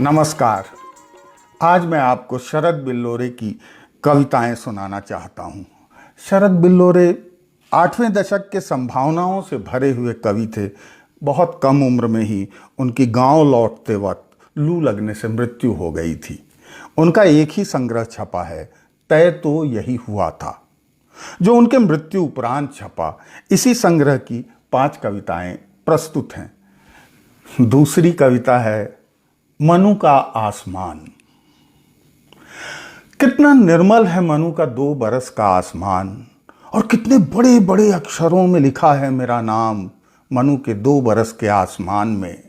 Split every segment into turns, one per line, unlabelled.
नमस्कार। आज मैं आपको शरद बिल्लोरे की कविताएं सुनाना चाहता हूँ। शरद बिल्लोरे 8वें दशक के संभावनाओं से भरे हुए कवि थे। बहुत कम उम्र में ही उनकी गांव लौटते वक्त लू लगने से मृत्यु हो गई थी। उनका एक ही संग्रह छपा है, तय तो यही हुआ था, जो उनके मृत्यु उपरांत छपा। इसी संग्रह की 5 कविताएं प्रस्तुत हैं। दूसरी कविता है मनु का आसमान। कितना निर्मल है मनु का 2 बरस का आसमान, और कितने बड़े बड़े अक्षरों में लिखा है मेरा नाम मनु के 2 बरस के आसमान में,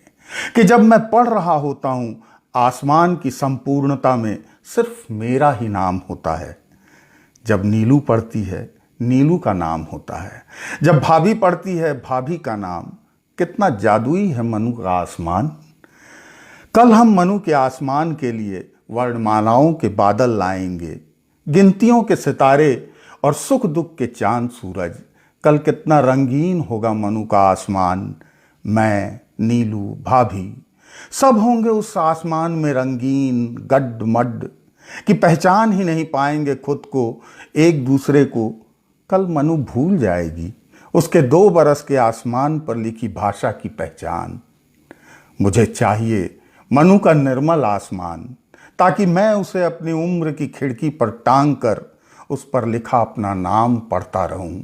कि जब मैं पढ़ रहा होता हूं आसमान की संपूर्णता में सिर्फ मेरा ही नाम होता है। जब नीलू पढ़ती है नीलू का नाम होता है, जब भाभी पढ़ती है भाभी का नाम। कितना जादुई है मनु का आसमान। कल हम मनु के आसमान के लिए वर्णमालाओं के बादल लाएंगे, गिनतियों के सितारे और सुख दुख के चांद सूरज। कल कितना रंगीन होगा मनु का आसमान। मैं, नीलू, भाभी सब होंगे उस आसमान में रंगीन गड्ड-मड्ड, कि पहचान ही नहीं पाएंगे खुद को, एक दूसरे को। कल मनु भूल जाएगी उसके 2 बरस के आसमान पर लिखी भाषा की पहचान। मुझे चाहिए मनु का निर्मल आसमान, ताकि मैं उसे अपनी उम्र की खिड़की पर टांग कर उस पर लिखा अपना नाम पढ़ता रहूं।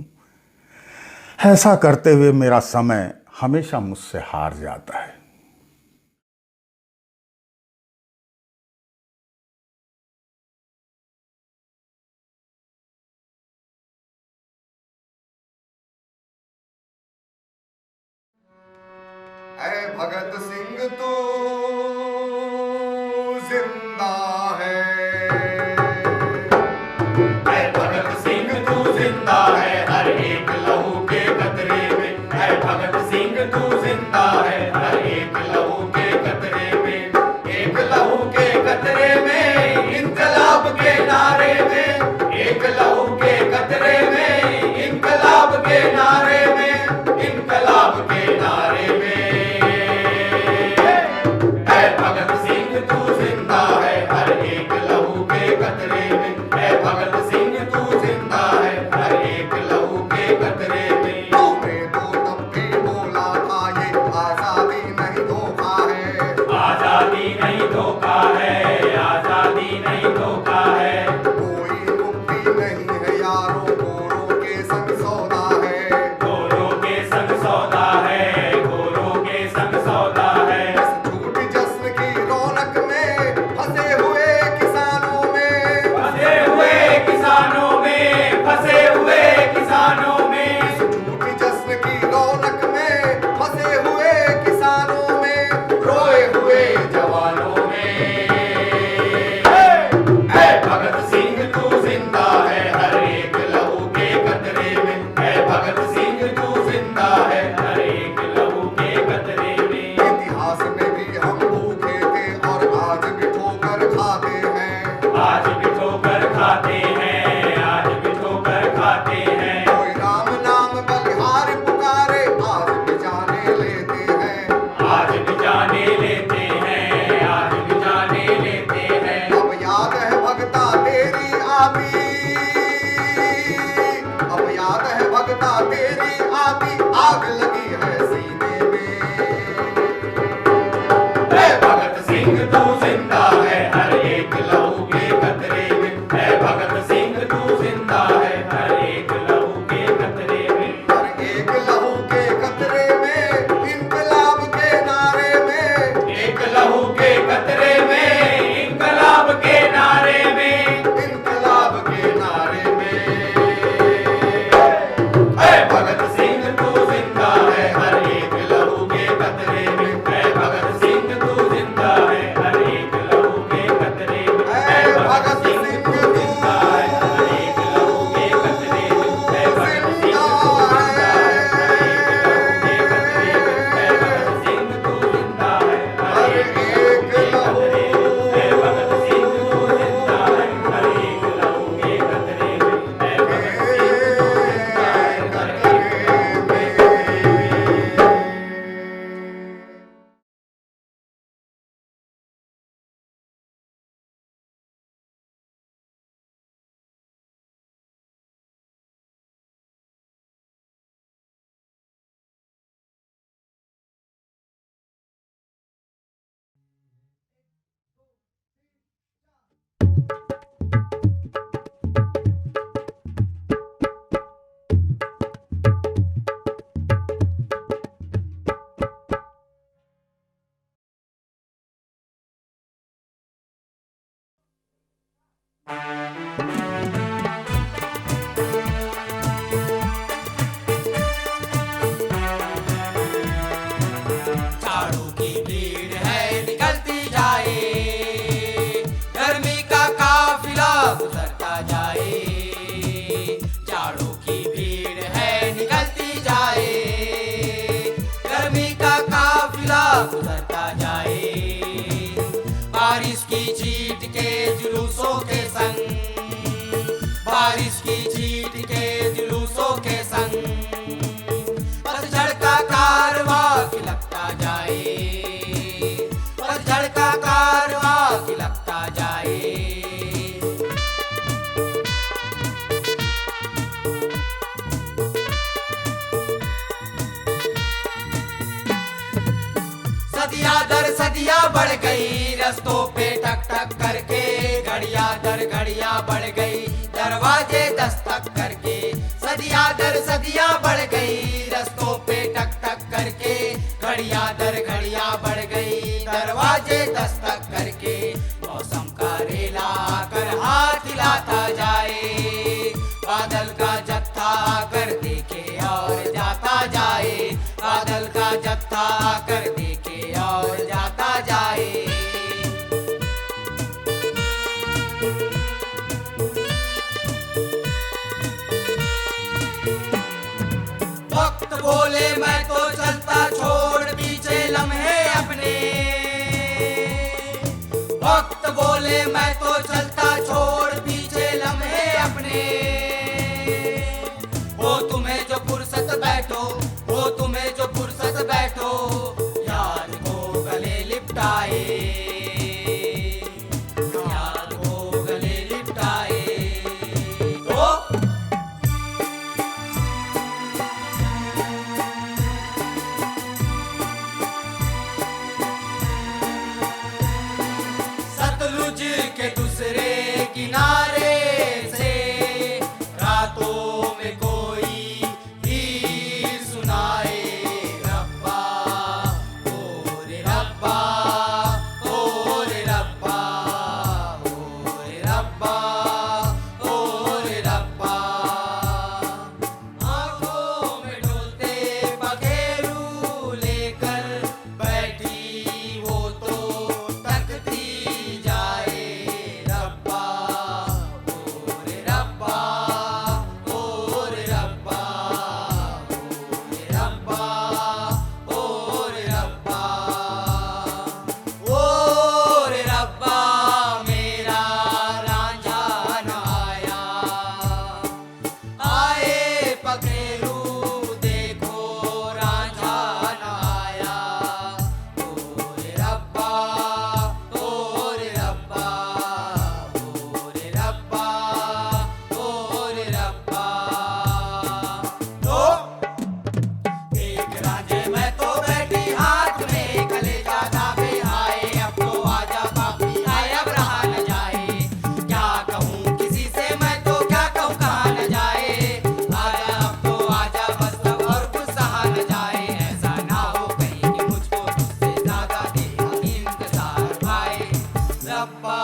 ऐसा करते हुए मेरा समय हमेशा मुझसे हार जाता है।
ऐ भगत सिंह तू जिंदा है,
ऐ भगत सिंह तू जिंदा है हर एक लहू के कतरे में। ऐ भगत सिंह तू जिंदा है हर एक लहू के कतरे में। एक लहू के कतरे में इनकलाब के नारे में, एक लहू के कतरे में इनकलाब के नारे में, इनकलाब के नारे में। ऐ भगत सिंह तू जिंदा झाड़ू की भीड़ है निकलती जाए, गर्मी का काफिला गुजरता जाए। झाड़ू की भीड़ है निकलती जाए, गर्मी का काफिला गुजरता जाए। बारिश की छींट के जुलूसों के संग, बारिश की छींट के जुलूसों के संग, पतझड़ का कारवां खिलकता जाए, पतझड़ का कारवां खिलकता जाए। सदियां दर सदियां बढ़ गई रस्तों पे टक टक करके, घड़ियां दर घड़ियां बढ़ गई दरवाजे दस्तक करके। सदियां दर सदियां बढ़ गई रस्तों पे टक टक करके, घड़ियां दर घड़ियां बढ़ गई दरवाजे दस्तक करके। मौसम का रेला आकर हाथ हिलाता जाए, बादल का जत्था आकर देखे और जाता जाए, बादल का जत्था आकर देखे और जाता जाए। वक्त बोले मैं तो चलता छोड़ पीछे लम्हे अपने, वक्त बोले मैं तो चलता छोड़ पीछे लम्हे अपने। हो तुम्हें जो फुर्सत बैठो, हो तुम्हें जो फुर्सत बैठो, याद को गले लिपटाए, याद को गले लिपटाए। तो सतलुज के दूसरे किनारे से रातों में कोई हीर सुनाए। रब्बा ओ रे रब्बा, ओ रे रब्बा, ओ रे रब्बा, ओ रे रब्बा। आंखों में डोलते पखेरू लेकर बैठी वो तो तकती जाए। रब्बा ओ रे रब्बा, ओ रे रब्बा, ओ रे रब्बा, ओ रे रब्बा, ओ रे रब्बा। मेरा रांझा न आया, आए पखेरू देखो रांझा न आया। ओ रे रब्बा, ओ रे रब्बा, ओ रे रब्बा, ओ रे रब्बा। तो एक रांझे में तो बैठी हाथ में कलेजा दाबे आए। अब तो आजा बापी आए अब रहा न जाए, क्या कहूँ किसी से मैं तो क्या कहूँ कहा न जाए। आजा अब तो आजा बस अब और कुछ सहा न जाए। ऐसा ना हो कहीं कि मुझको तुझसे ज्यादा देर इंतजार पाए। रब्बा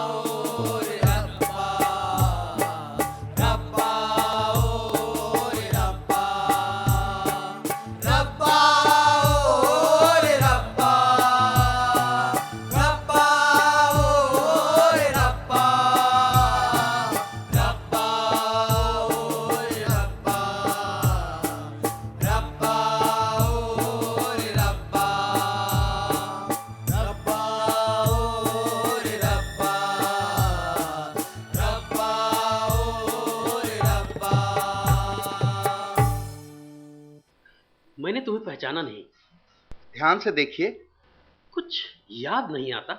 ओ रे रब्बा, रब्बा ओ रे रब्बा, रब्बा ओ रे रब्बा, रब्बा ओ रे रब्बा, रब्बा ओ रे रब्बा, रब्बा ओ रे रब्बा, रब्बा ओ रे रब्बा, रब्बा ओ रे रब्बा।
मैंने तुम्हें पहचाना नहीं,
ध्यान से देखिए।
कुछ याद नहीं आता।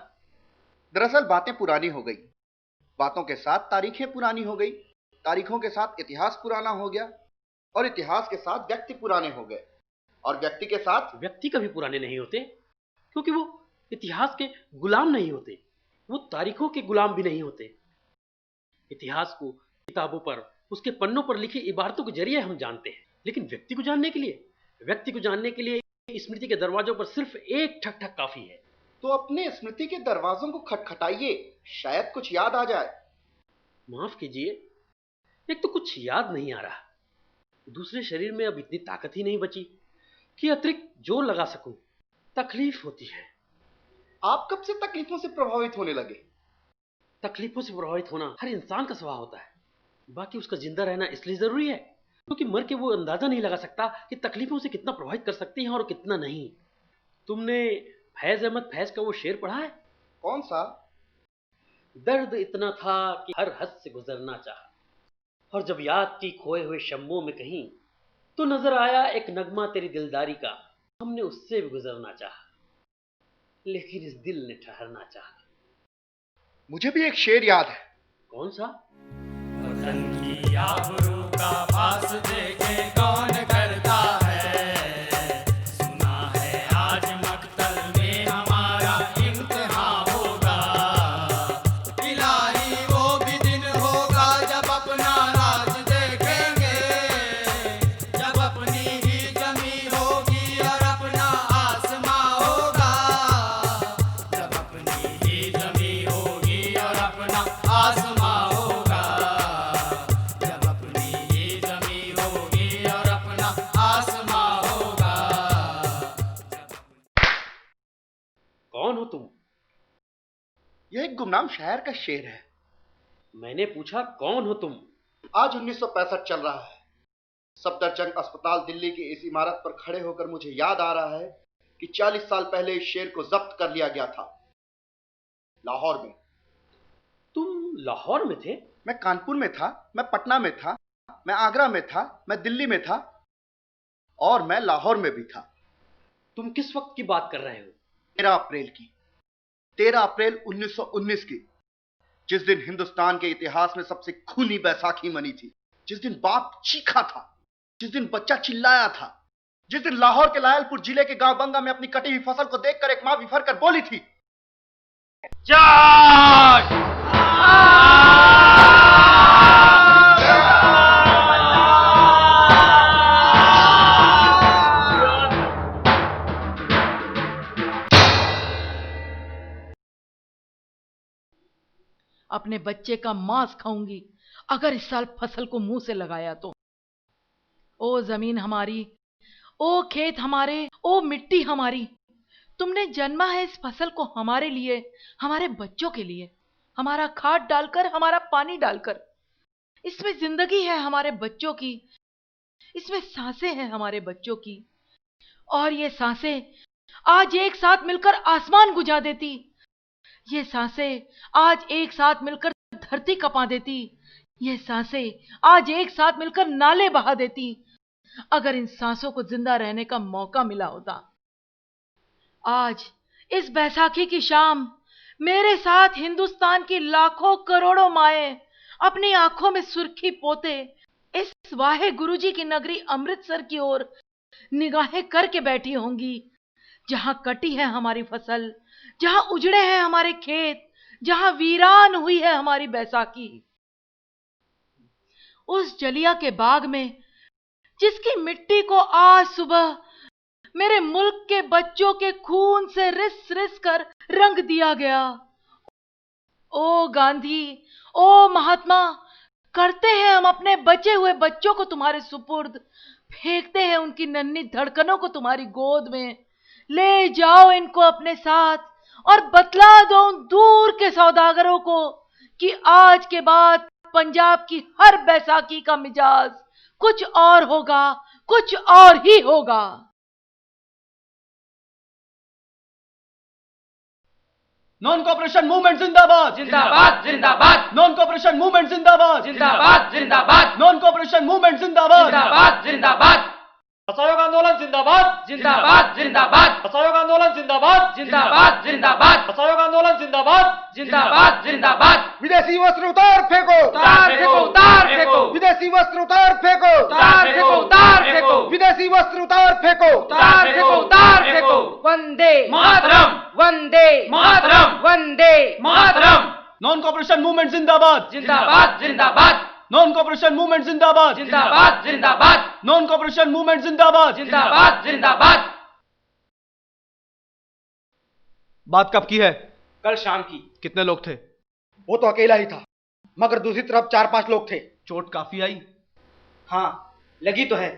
दरअसल बातें पुरानी हो गई, बातों के साथ तारीखें पुरानी हो गई, तारीखों के साथ इतिहास पुराना हो गया, और इतिहास के साथ व्यक्ति पुराने हो गए, और व्यक्ति के साथ
व्यक्ति कभी पुराने नहीं होते, क्योंकि वो इतिहास के गुलाम नहीं होते, वो तारीखों के गुलाम भी नहीं होते। इतिहास को किताबों पर, उसके पन्नों पर लिखी इबारतों के जरिए हम जानते हैं, लेकिन व्यक्ति को जानने के लिए स्मृति के दरवाजों पर सिर्फ एक ठक ठक काफी है।
तो अपने स्मृति के दरवाजों को खटखटाइए, शायद कुछ याद आ जाए।
माफ कीजिए, एक तो कुछ याद नहीं आ रहा, दूसरे शरीर में अब इतनी ताकत ही नहीं बची कि अतिरिक्त जोर लगा सकूं। तकलीफ होती है।
आप कब से तकलीफों से प्रभावित होने लगे?
तकलीफों से प्रभावित होना हर इंसान का स्वभाव होता है, बाकी उसका जिंदा रहना इसलिए जरूरी है क्योंकि मर के वो अंदाजा नहीं लगा सकता कि तकलीफों से कितना प्रभावित कर सकती हैं और कितना नहीं। तुमने फैज अहमद फैज का वो शेर पढ़ा है?
कौन सा?
दर्द इतना था कि हर हद से गुजरना चाहा, और जब याद की खोए हुए शम्मों में कहीं तो नजर आया एक नगमा तेरी दिलदारी का, हमने उससे भी गुजरना चाहा लेकिन इस दिल ने ठहरना चाहा।
मुझे भी एक शेर याद है।
कौन सा?
वतन की आबरू का पास देखे कौन करता है, सुना है आज मक्तल में हमारा इम्तिहान होगा, इलाही वो भी दिन होगा जब अपना राज देखेंगे, जब अपनी ही जमी होगी और अपना आसमां होगा, जब अपनी ही जमी होगी और अपना आसमां होगा, जब अपनी ही जमी होगी और अपना आसमां होगा।
कौन हो तुम?
यह एक गुमनाम शायर का शेर है।
मैंने पूछा कौन हो तुम?
आज 1965 चल रहा है। सफदरजंग अस्पताल दिल्ली की इस इमारत पर खड़े होकर मुझे याद आ रहा है कि 40 साल पहले इस शेर को जब्त कर लिया गया था, लाहौर में।
तुम लाहौर में थे?
मैं कानपुर में था, मैं पटना में था, मैं आगरा में था, मैं दिल्ली में था और मैं लाहौर में भी था।
तुम किस वक्त की बात कर रहे हो?
13 अप्रैल की, 13 अप्रैल 1919 की, जिस दिन हिंदुस्तान के इतिहास में सबसे खूनी बैसाखी मनी थी, जिस दिन बाप चीखा था, जिस दिन बच्चा चिल्लाया था, जिस दिन लाहौर के लायलपुर जिले के गांव बंगा में अपनी कटी हुई फसल को देखकर एक मां विफर कर बोली थी,
जाग!
अपने बच्चे का मांस खाऊंगी अगर इस साल फसल को मुंह से लगाया तो। ओ जमीन हमारी, ओ खेत हमारे, ओ मिट्टी हमारी, तुमने जन्मा है इस फसल को हमारे लिए, हमारे बच्चों के लिए, हमारा खाद डालकर, हमारा पानी डालकर। इसमें जिंदगी है हमारे बच्चों की, इसमें सांसें हैं हमारे बच्चों की, और ये सांसें आज एक साथ मिलकर आसमान बुझा देती, ये सांसें आज एक साथ मिलकर धरती कपा देती, ये सांसें आज एक साथ मिलकर नाले बहा देती, अगर इन सांसों को जिंदा रहने का मौका मिला होता। आज इस बैसाखी की शाम मेरे साथ हिंदुस्तान की लाखों करोड़ों माएं अपनी आंखों में सुर्खी पोते इस वाहे गुरुजी की नगरी अमृतसर की ओर निगाहें करके बैठी होंगी, जहां कटी है हमारी फसल, जहां उजड़े हैं हमारे खेत, जहां वीरान हुई है हमारी बैसाखी। उस जलिया के बाग में जिसकी मिट्टी को आज सुबह मेरे मुल्क के बच्चों के खून से रिस रिस कर रंग दिया गया। ओ गांधी, ओ महात्मा, करते हैं हम अपने बचे हुए बच्चों को तुम्हारे सुपुर्द, फेंकते हैं उनकी नन्ही धड़कनों को तुम्हारी गोद में, ले जाओ इनको अपने साथ और बतला दो उन दूर के सौदागरों को कि आज के बाद पंजाब की हर बैसाखी का मिजाज कुछ और होगा, कुछ और ही होगा।
नॉन कॉपरेशन मूवमेंट जिंदाबाद
जिंदाबाद जिंदाबाद
नॉन कॉपरेशन मूवमेंट जिंदाबाद
जिंदाबाद जिंदाबाद
नॉन कॉपरेशन मूवमेंट जिंदाबाद
जिंदाबाद जिंदाबाद
असहयोग आंदोलन जिंदाबाद
जिंदाबाद जिंदाबाद
असहयोग आंदोलन जिंदाबाद
जिंदाबाद जिंदाबाद
असहयोग आंदोलन जिंदाबाद
जिंदाबाद जिंदाबाद
विदेशी वस्त्र उतार फेंको,
उतार फेंको उतार फेंको
विदेशी वस्त्र उतार फेंको,
उतार फेंको उतार फेंको
विदेशी वस्त्र उतार फेंको,
उतार फेंको उतार फेंको
Vande
Mataram
Vande
Mataram
Vande
Mataram
non cooperation movement जिंदाबाद
जिंदाबाद जिंदाबाद
नॉन कॉपरेशन मूवमेंट जिंदाबाद
जिंदाबाद जिंदाबाद
नॉन कॉपरेशन मूवमेंट जिंदाबाद
जिंदाबाद जिंदाबाद।
बात कब की है?
कल शाम की।
कितने लोग थे?
वो तो अकेला ही था। मगर दूसरी तरफ 4-5 लोग थे।
चोट काफी आई?
हाँ, लगी तो है।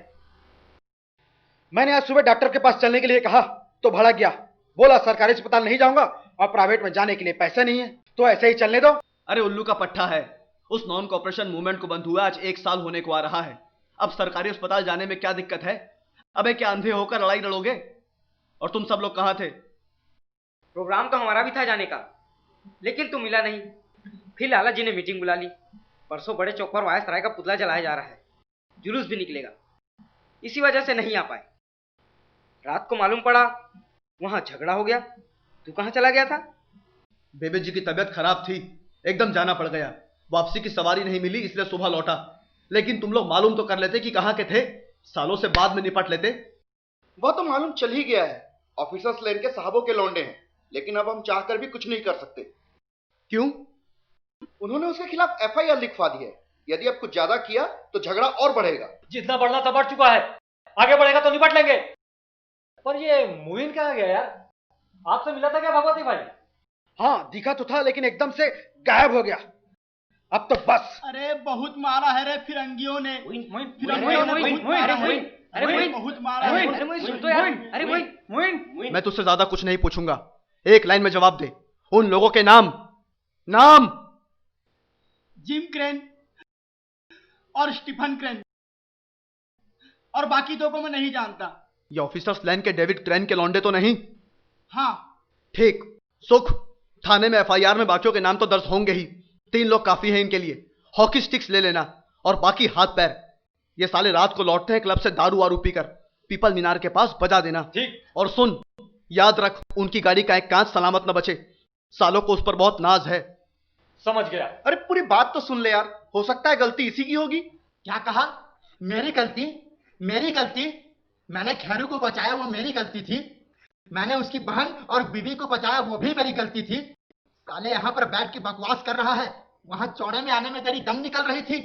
मैंने आज सुबह डॉक्टर के पास चलने के लिए कहा तो भड़क गया। बोला सरकारी अस्पताल नहीं जाऊंगा और प्राइवेट में जाने के लिए पैसे नहीं है, तो ऐसे ही चलने दो।
अरे उल्लू का पट्टा है। उस नॉन कॉपरेशन मूवमेंट को बंद हुआ आज 1 साल होने को आ रहा है। अब सरकारी अस्पताल जाने में क्या दिक्कत है? अबे क्या अंधे होकर लड़ाई लड़ोगे? और तुम सब लोग कहाँ थे?
प्रोग्राम तो हमारा भी था जाने का, लेकिन तू मिला नहीं। फिर लाला जी ने मीटिंग बुला ली। परसों बड़े चौक पर वायसराय का पुतला जलाया जा रहा है, जुलूस भी निकलेगा। इसी वजह से नहीं आ पाए। रात को मालूम पड़ा वहां झगड़ा हो गया। तू कहाँ चला गया था?
बेबे जी की तबीयत खराब थी, एकदम जाना पड़ गया। वापसी की सवारी नहीं मिली इसलिए सुबह लौटा। लेकिन तुम लोग मालूम तो कर लेते कि कहाँ के थे, सालों से बाद में निपट लेते।
वह तो मालूम चल ही गया है। ऑफिसर्स लेन के साहबों के लौंडे हैं, लेकिन अब हम चाहकर भी कुछ नहीं कर सकते।
क्यों?
उन्होंने उसके खिलाफ एफआईआर लिखवा दी है। यदि अब कुछ ज्यादा किया तो झगड़ा और बढ़ेगा।
जितना बढ़ना था बढ़ चुका है, आगे बढ़ेगा तो निपट लेंगे। पर ये मुइन कहाँ गया यार? आपसे मिला था क्या भगवती भाई?
हाँ, दिखा तो था लेकिन एकदम से गायब हो गया। अब तो बस।
अरे बहुत मारा है रे फिरंगियों ने। बहुत मारा है।
मैं तुझसे ज्यादा कुछ नहीं पूछूंगा, एक लाइन में जवाब दे। उन लोगों के नाम। नाम।
जिम क्रेन और स्टीफन क्रेन, और बाकी दो को मैं नहीं जानता।
ये ऑफिसर्स लाइन के डेविड क्रेन के लौंडे तो नहीं?
हाँ।
ठीक। सुख, थाने में एफआईआर में बाकियों के नाम तो दर्ज होंगे ही। 3 लोग काफी हैं इनके लिए। हॉकी स्टिक्स ले लेना और बाकी हाथ पैर। ये साले रात को लौटते हैं क्लब से दारू वारू पीकर, पीपल मीनार के पास बजा देना। ठीक। और सुन, याद रख उनकी गाड़ी का एक कांच सलामत न बचे। सालों को उस पर बहुत नाज है।
समझ गया।
अरे पूरी बात तो सुन ले यार, हो सकता है गलती इसी की होगी।
क्या कहा? मेरी गलती? मेरी गलती? मैंने खैरू को बचाया, वो मेरी गलती थी। मैंने उसकी बहन और बीवी को बचाया, वो भी मेरी गलती थी। साले यहाँ पर बैठ के बकवास कर रहा है, वहां चौड़े में आने में तेरी दम निकल रही थी।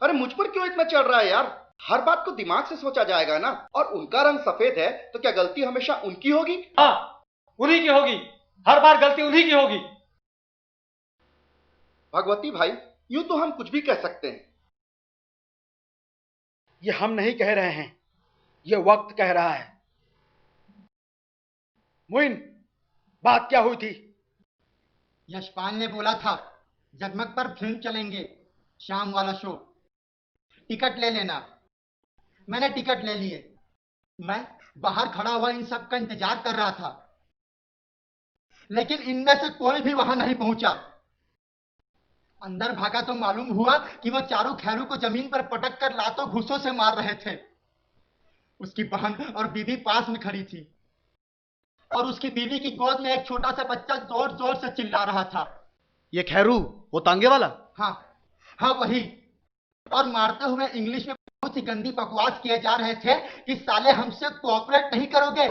अरे मुझ पर क्यों इतना चढ़ रहा है यार? हर बात को दिमाग से सोचा जाएगा ना। और उनका रंग सफेद है तो क्या गलती हमेशा उनकी होगी?
हाँ, उन्हीं की होगी। हर बार गलती उन्हीं की होगी।
भगवती भाई, यूं तो हम कुछ भी कह सकते हैं। ये हम नहीं कह रहे हैं, ये वक्त कह रहा है। मुइन, बात क्या हुई थी?
यशपाल ने बोला था जगमग पर फिल्म चलेंगे, शाम वाला शो, टिकट ले लेना। मैंने टिकट ले लिए। मैं बाहर खड़ा हुआ इन सब का इंतजार कर रहा था, लेकिन इनमें से कोई भी वहां नहीं पहुंचा। अंदर भागा तो मालूम हुआ कि वो चारों खैरू को जमीन पर पटक कर लातों घूसों से मार रहे थे। उसकी बहन और बीवी पास में खड़ी थी और उसकी बीवी की गोद में एक छोटा सा बच्चा जोर जोर से चिल्ला रहा था।
ये खैरू, वो तांगे वाला?
हाँ हाँ, वही। और मारते हुए इंग्लिश में बहुत ही गंदी बकवास किए जा रहे थे कि साले हमसे कोऑपरेट नहीं करोगे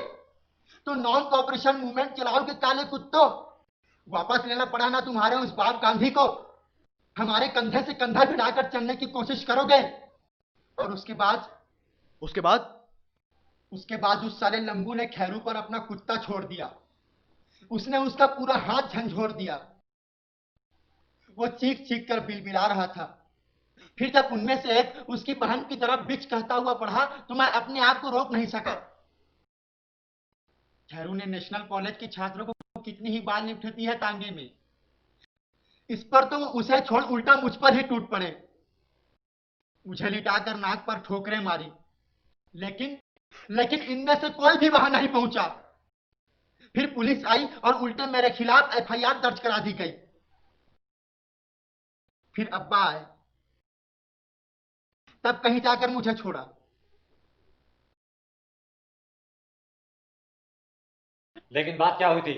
तो नॉन कोऑपरेशन मूवमेंट चलाओगे काले कुत्तों। वापस लेना पड़ा ना तुम्हारे उस बाप गांधी को, हमारे कंधे से कंधा भिड़ाकर चलने की कोशिश करोगे। और उसके बाद उसके बाद उस साले लंबू ने खैरू पर अपना कुत्ता छोड़ दिया। उसने उसका पूरा हाथ झंझोड़ दिया। वो चीख चीख कर बिलबिला रहा था। फिर जब उनमें से एक उसकी बहन की तरफ बिच कहता हुआ पढ़ा तो मैं अपने आप को रोक नहीं सका। खैरू ने नेशनल कॉलेज के छात्रों को कितनी ही बार लिफ्ट दी है टांगे में। इस पर तो उसे छोड़ उल्टा मुझ पर ही टूट पड़े। मुझे लिटाकर नाक पर ठोकरें मारी, लेकिन इनमें से कोई भी वहां नहीं पहुंचा। फिर पुलिस आई और उल्टे मेरे खिलाफ एफआईआर दर्ज करा दी गई। फिर अब्बा आए, तब कहीं जाकर मुझे छोड़ा।
लेकिन बात क्या हुई थी?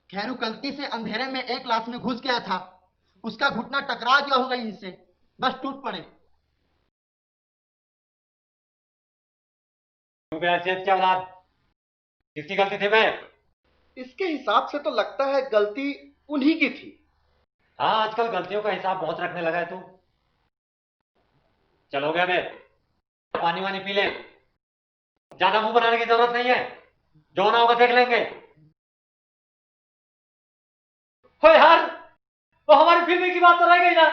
खैरू गलती से अंधेरे में एक क्लास में घुस गया था। उसका घुटना टकरा गया होगा इनसे, बस टूट पड़े।
क्या औलाद, किसकी गलती थी? मैं
इसके हिसाब से तो लगता है गलती उन्हीं की थी।
हाँ, आजकल गलतियों का हिसाब बहुत रखने लगा है तू। चलो गया मैं, पानी वानी पी ले, ज्यादा मुंह बनाने की जरूरत नहीं है, जो ना होगा देख लेंगे। हो यार, तो हमारी फिल्म की बात तो रह गई ना,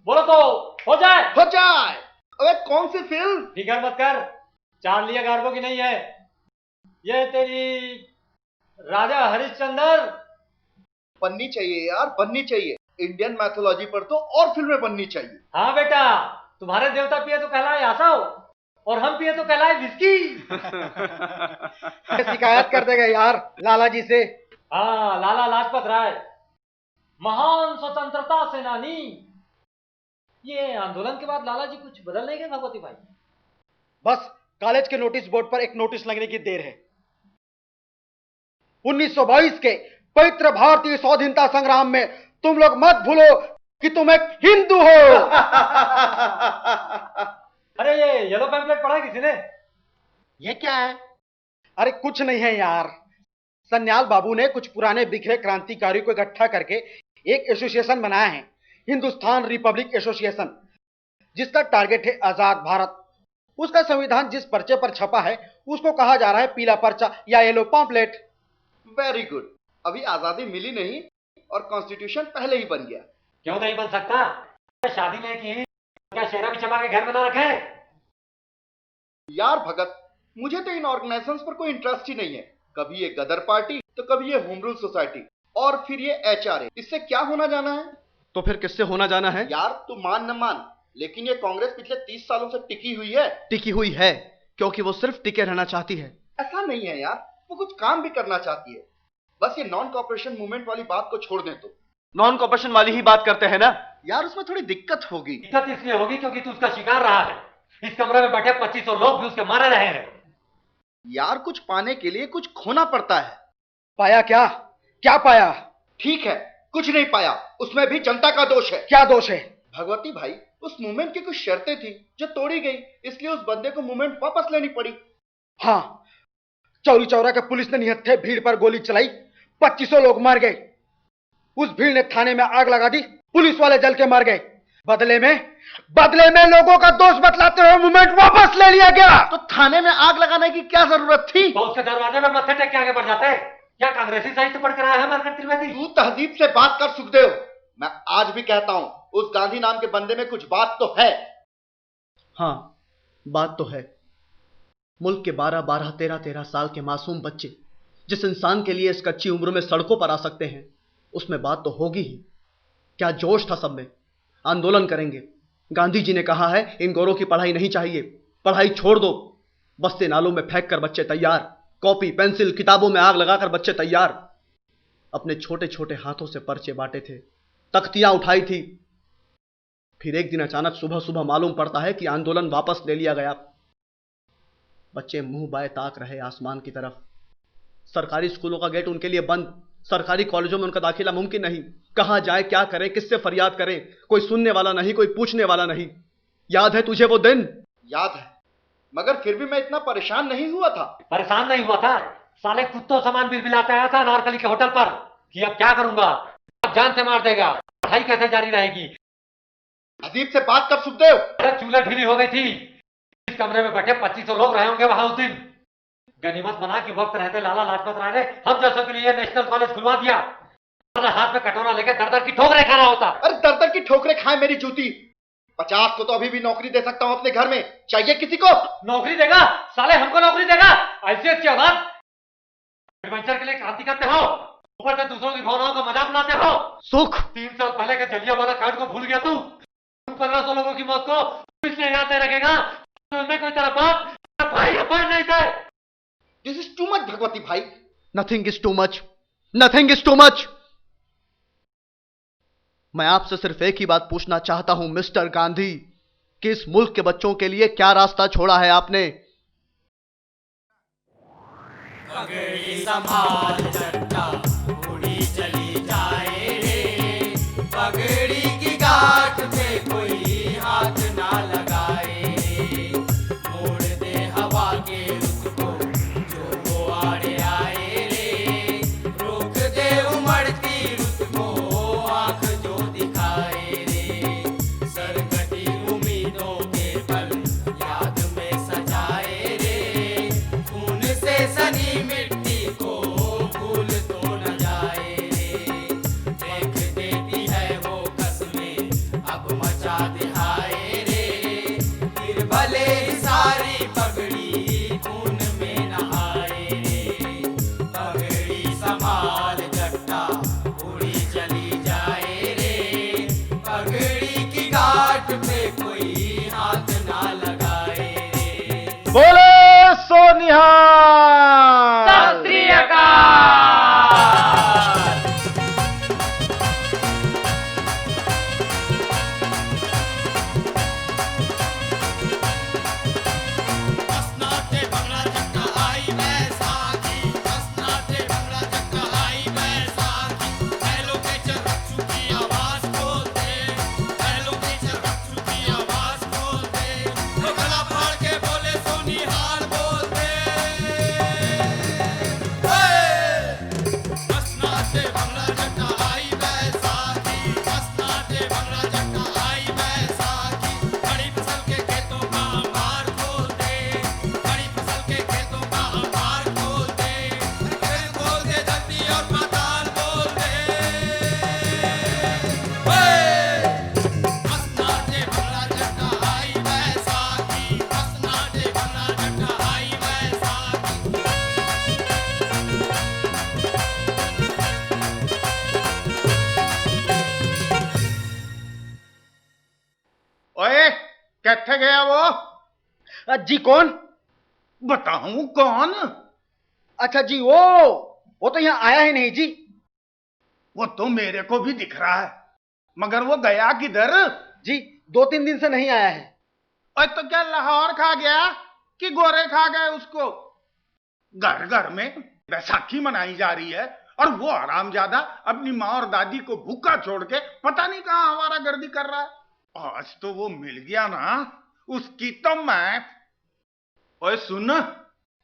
बोलो तो हो जाए।
हो जाए। अबे कौन सी फिल्म?
फिकर मत कर, चार्ली गार्बो की नहीं है, ये तेरी राजा हरिश्चंद्र।
बननी चाहिए यार, बननी चाहिए। इंडियन मैथोलॉजी पर तो और फिल्में बननी चाहिए।
हाँ बेटा, तुम्हारे देवता पिए तो कहलाए आसाओ, और हम पिए तो कहलाए विस्की।
शिकायत कर देगा यार लाला जी से।
हाँ, लाला लाजपत राय, महान स्वतंत्रता सेनानी। ये आंदोलन के बाद लाला जी कुछ बदल नहीं गए भगवती भाई?
बस कॉलेज के नोटिस बोर्ड पर एक नोटिस लगने की देर है। 1922 के पवित्र भारतीय स्वाधीनता संग्राम में तुम लोग मत भूलो कि तुम एक हिंदू हो।
अरे ये येलो पैम्पलेट पढ़ा किसी ने?
ये क्या है? अरे कुछ नहीं है यार, सन्याल बाबू ने कुछ पुराने बिखरे क्रांतिकारियों को इकट्ठा करके एक एसोसिएशन बनाया है, हिंदुस्तान रिपब्लिक एसोसिएशन, जिसका टारगेट है आजाद भारत। उसका संविधान जिस पर्चे पर छपा है उसको कहा जा रहा है पीला पर्चा या येलो पॉम्पलेट।
Very good. अभी आजादी मिली नहीं और कॉन्स्टिट्यूशन पहले ही बन गया।
क्यों नहीं बन सकता? शादी नहीं की, क्या शेरा भी चमा के घर में ना रखे?
यार भगत, मुझे तो इन ऑर्गेनाइजेशंस पर कोई इंटरेस्ट ही नहीं है। कभी ये गदर पार्टी तो कभी ये होम रूल सोसाइटी और फिर ये HRA। इससे क्या होना जाना है?
तो फिर किससे होना जाना है?
यार तू मान न मान, लेकिन ये कांग्रेस पिछले 30 सालों से टिकी हुई है।
टिकी हुई है क्योंकि वो सिर्फ टिके रहना चाहती है।
ऐसा नहीं है यार, वो कुछ काम भी करना चाहती है। बस ये नॉन कॉपरेशन मूवमेंट वाली बात को छोड़ दें तो।
नॉन कॉपरेशन वाली ही बात करते हैं ना।
यार उसमें थोड़ी दिक्कत होगी।
दिक्कत इसलिए होगी क्योंकि तू उसका शिकार रहा है। इस कमरे में बैठे 2500 लोग भी उसके मारे रहे हैं।
यार कुछ पाने के लिए कुछ खोना पड़ता है।
पाया क्या? क्या पाया?
ठीक है, कुछ नहीं पाया, उसमें भी जनता का दोष है।
क्या दोष है?
भगवती भाई, उस मूवमेंट की कुछ शर्तें थी जो तोड़ी गई, इसलिए उस बंदे को मूवमेंट वापस लेनी पड़ी।
हाँ, चौरी चौरा के पुलिस ने निहत्थे भीड़ पर गोली चलाई, 2500 लोग मर गए। उस भीड़ ने थाने में आग लगा दी, पुलिस वाले जल के मर गए। बदले में लोगों का दोष बतलाते हुए मूवमेंट वापस ले लिया गया।
तो थाने में आग लगाने की क्या जरूरत थी?
तो उसके दरवाजे में मत्थे टेक के आगे बढ़ जाते। क्या कांग्रेसी साहित्य पढ़ कर आया है मरकट त्रिवेदी?
तू तहजीब से बात कर सुखदेव। मैं आज भी कहता हूं, उस गांधी नाम के बंदे में कुछ बात तो है।
हाँ, बात तो है। मुल्क के 12-12, 13-13 साल के मासूम बच्चे जिस इंसान के लिए इस कच्ची उम्र में सड़कों पर आ सकते हैं, उसमें बात तो होगी ही। क्या जोश था सब में। आंदोलन करेंगे। गांधी जी ने कहा है इन गोरों की पढ़ाई नहीं चाहिए, पढ़ाई छोड़ दो। बस्ते नालों में फेंक कर बच्चे तैयार, कॉपी पेंसिल किताबों में आग लगाकर बच्चे तैयार। अपने छोटे छोटे हाथों से पर्चे बांटे थे, तख्तियां उठाई थी। फिर एक दिन अचानक सुबह सुबह मालूम पड़ता है कि आंदोलन वापस ले लिया गया। बच्चे मुंह बाएं ताक रहे आसमान की तरफ। सरकारी स्कूलों का गेट उनके लिए बंद, सरकारी कॉलेजों में उनका दाखिला मुमकिन नहीं। कहां जाए, क्या करें, किससे फरियाद करें? कोई सुनने वाला नहीं, कोई पूछने वाला नहीं। याद है तुझे वो दिन?
याद है, मगर फिर भी मैं इतना परेशान नहीं हुआ था।
परेशान नहीं हुआ था? साले कुत्तों समान बिलबिलाता आया था अनारकली के होटल पर कि अब क्या करूंगा, अब जान से मार देगा, पढ़ाई कैसे जारी रहेगी।
अजीब से बात कर सुखदेव।
अरे चूल्हा ढीली हो गई थी। इस कमरे में बैठे 2500 लोग रहे होंगे वहां उस दिन। गनीमत बना कि वक्त रहते लाला लाजपत राय ने हम जैसों के लिए नेशनल कॉलेज खुलवा दिया। हाथ में कटोरा लेकर दर दर की ठोकरें खा रहा होता।
अरे दर दर की ठोकरें खाए मेरी जूती। 50 को तो अभी भी नौकरी दे सकता हूं अपने घर में, चाहिए किसी को?
नौकरी देगा? साले हमको नौकरी देगा? ऐसी अच्छी औलाद। एडवेंचर के लिए क्रांति करते हो, ऊपर से दूसरों की भावनाओं का मजाक उड़ाते हो।
सुख,
3 साल पहले के जलियांवाला कांड को भूल गया तू? 1500 लोगों की मौत को इसलिए याद नहीं रखेगा? उसमें कोई तेरा बाप भाई या बहन नहीं थे।
This is too much Bhagwati भाई।
Nothing is too much, nothing is too much. मैं आपसे सिर्फ एक ही बात पूछना चाहता हूं मिस्टर गांधी, कि इस मुल्क के बच्चों के लिए क्या रास्ता छोड़ा है आपने?
पगड़ी संभाल जट्टा उड़ी चली जाए रे, पगड़ी की गांठ पे कोई हाथ ना लगाए रे, मोड़ दे हवा के रुख को जो वो आड़े आए रे, रोक दे उमड़ती रुत को आंख जो दिखाए रे, सरकती उम्मीदों के पल याद में सजाए रे, खून से सनी मिट्टी को भूल तो न जाए रे, देख देती है वो याद आए रे, फिर भले ही सारी पगड़ी खून में नहाए रे, पगड़ी संभाल जट्टा उड़ी चली जाए रे, पगड़ी की गांठ पे कोई हाथ ना लगाए रे।
बोले सोनिहाल।
सत श्री अकाल।
नाटे भंगड़ा चक्का आई बैसाखी, नाटे भंगड़ा चक्का आई बैसाखी, बैलों के चरखू की आवाज बोलते, बैलों के चरखू की आवाज बोलते, वो गला फाड़ के बोले सोनिहाल बोलते। नाटे भंगड़ा चक्का आई बैसाखी, नाटे भंगड़ा चक्का आई बैसाखी, खड़ी फसल के खेतों का अंबार खोलते, खड़ी फसल के खेतों का अंबार खोलते, खेत खोल दे जल्दी और पाताल बोल दे। नाटे भंगड़ा चक्का आई बैसाखी, नाटे भंगड़ा चक्का आई बैसाखी।
ओए, कैथे गया वो?
जी कौन?
बताऊं कौन?
अच्छा जी, वो तो यहाँ आया ही नहीं जी।
वो तो मेरे को भी दिख रहा है, मगर वो गया किधर?
जी 2-3 दिन से नहीं आया है।
और तो क्या लाहौर खा गया कि गोरे खा गए उसको? घर घर में बैसाखी मनाई जा रही है और वो हरामजादा अपनी माँ और दादी को भूखा छोड़ के पता नहीं कहां हमारा गर्दी कर रहा है। आज तो वो मिल गया ना, उसकी तो मैं। ओए सुन,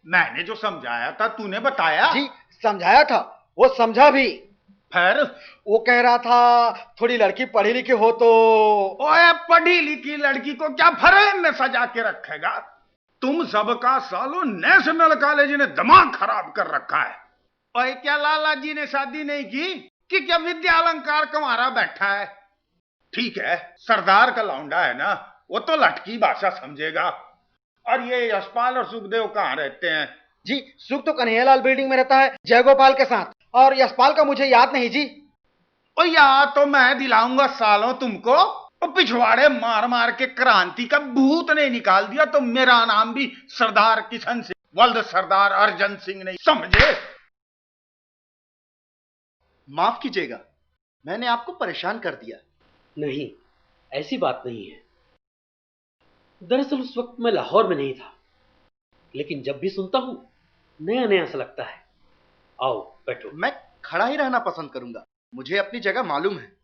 मैंने जो समझाया था तूने बताया?
जी समझाया था, वो समझा भी।
फिर
वो कह रहा था थोड़ी लड़की पढ़ी लिखी हो तो।
ओए, पढ़ी लिखी लड़की को क्या फ्रेम में सजा के रखेगा? तुम सबका सालों नेशनल कॉलेज ने दिमाग खराब कर रखा है। ओए, क्या लाला जी ने शादी नहीं की कि क्या विद्या अलंकार कमारा बैठा है? ठीक है, सरदार का लौंडा है ना, वो तो लटकी भाषा समझेगा। और ये यशपाल और सुखदेव कहाँ रहते हैं?
जी सुख तो कन्हैयालाल बिल्डिंग में रहता है जयगोपाल के साथ, और यशपाल का मुझे याद नहीं जी।
ओ यार, तो मैं दिलाऊंगा सालों तुमको। ओ पिछवाड़े मार मार के क्रांति का भूत ने निकाल दिया तो मेरा नाम भी सरदार किशन सिंह वल्द सरदार अर्जन सिंह नहीं, समझे?
माफ कीजिएगा, मैंने आपको परेशान कर दिया।
नहीं, ऐसी बात नहीं है। दरअसल उस वक्त मैं लाहौर में नहीं था, लेकिन जब भी सुनता हूं नया नया सा लगता है। आओ बैठो।
मैं खड़ा ही रहना पसंद करूंगा, मुझे अपनी जगह मालूम है।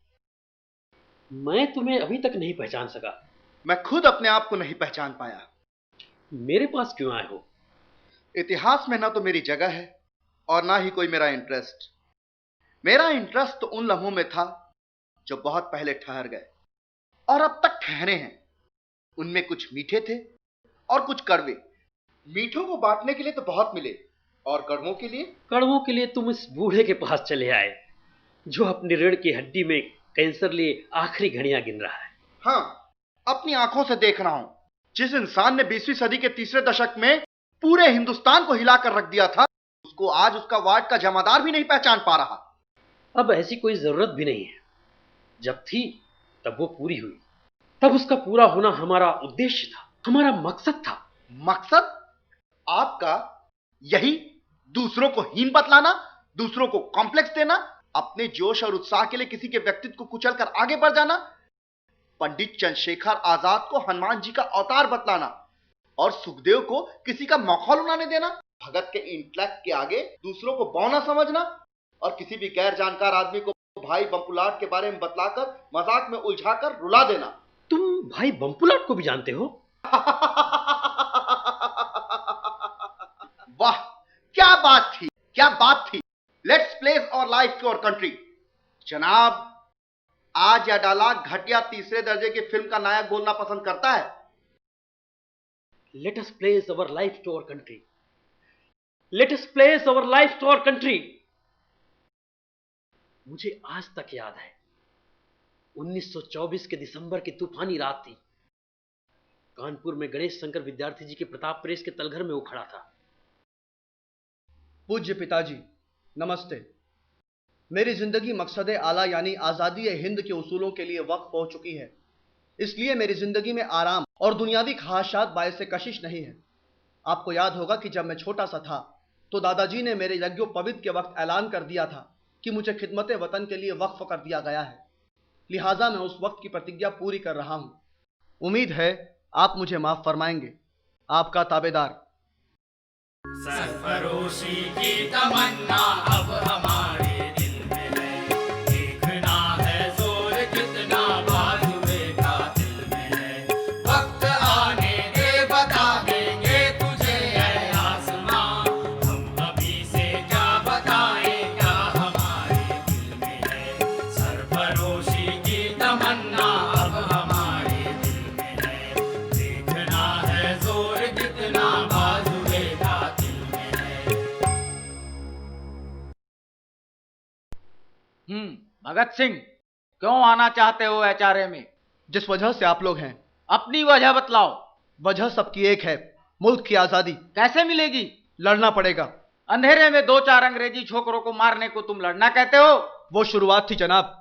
मैं तुम्हें अभी तक नहीं पहचान सका।
मैं खुद अपने आप को नहीं पहचान पाया।
मेरे पास क्यों आए हो?
इतिहास में ना तो मेरी जगह है और ना ही कोई मेरा इंटरेस्ट। मेरा इंटरेस्ट तो उन लम्हों में था जो बहुत पहले ठहर गए और अब तक ठहरे हैं। उनमें कुछ मीठे थे और कुछ कड़वे। मीठों को बांटने के लिए तो बहुत मिले, और कड़वों के लिए?
कड़वों के लिए तुम इस बूढ़े के पास चले आए जो अपनी रीढ़ की हड्डी में कैंसर लिए आखिरी घड़ियां गिन रहा है।
हाँ, अपनी आंखों से देख रहा हूं। जिस इंसान ने 20वीं सदी के तीसरे दशक में पूरे हिंदुस्तान को हिलाकर रख दिया था, उसको आज उसका वार्ड का जमादार भी नहीं पहचान पा रहा।
अब ऐसी कोई जरूरत भी नहीं है। जब थी तब वो पूरी हुई। तब उसका पूरा होना हमारा उद्देश्य था, हमारा मकसद था।
मकसद आपका यही? दूसरों को हीन बतलाना, दूसरों को कॉम्प्लेक्स देना, अपने जोश और उत्साह के लिए किसी के व्यक्तित्व को कुचलकर आगे बढ़ जाना, पंडित चंद्रशेखर आजाद को हनुमान जी का अवतार बतलाना और सुखदेव को किसी का मखौल उड़ाने देना, भगत के इंटेलेक्ट के आगे दूसरों को बौना समझना और किसी भी गैर जानकार आदमी को भाई बम्पुलाट के बारे में बतलाकर मजाक में उलझाकर रुला देना।
तुम भाई बम्पुलाट को भी जानते हो?
वाह, क्या बात थी, क्या बात थी। Let's place our life to our country. जनाब, आज यह डायलॉग घटिया तीसरे दर्जे की फिल्म का नायक बोलना पसंद करता है।
Let us place our life to our country. Let us place our life to our country. मुझे आज तक याद है 1924 के दिसंबर की तूफानी रात थी। कानपुर में गणेश शंकर विद्यार्थी जी के प्रताप प्रेस के तलघर में वो खड़ा था।
पूज्य पिताजी, नमस्ते। मेरी जिंदगी मकसद आला यानी आज़ादी हिंद के उसूलों के लिए वक्फ हो चुकी है। इसलिए मेरी जिंदगी में आराम और दुनियावी ख्वाहिशात बायस कशिश नहीं है। आपको याद होगा कि जब मैं छोटा सा था तो दादाजी ने मेरे यज्ञोपवीत के वक्त ऐलान कर दिया था कि मुझे खिदमत वतन के लिए वक्फ कर दिया गया है। लिहाजा मैं उस वक्त की प्रतिज्ञा पूरी कर रहा हूं। उम्मीद है आप मुझे माफ फरमाएंगे। आपका ताबेदार।
सरफरोशी की तमन्ना अब हमारे दिल में है, देखना है जोर कितना बाजुए का दिल में है। वक्त आने दे बता देंगे तुझे ऐ आसमां, हम अभी से क्या बताएं क्या हमारे दिल में है। सरफरोशी की तमन्ना अब हमारे दिल में है, देखना है जोर कितना बाजुए का दिल में है।
भगत सिंह, क्यों आना चाहते हो एचआरए में?
जिस वजह से आप लोग हैं।
अपनी वजह बतलाओ।
वजह सबकी एक है, मुल्क की आजादी।
कैसे मिलेगी?
लड़ना पड़ेगा।
अंधेरे में 2-4 अंग्रेजी छोकरों को मारने को तुम लड़ना कहते हो?
वो शुरुआत थी जनाब,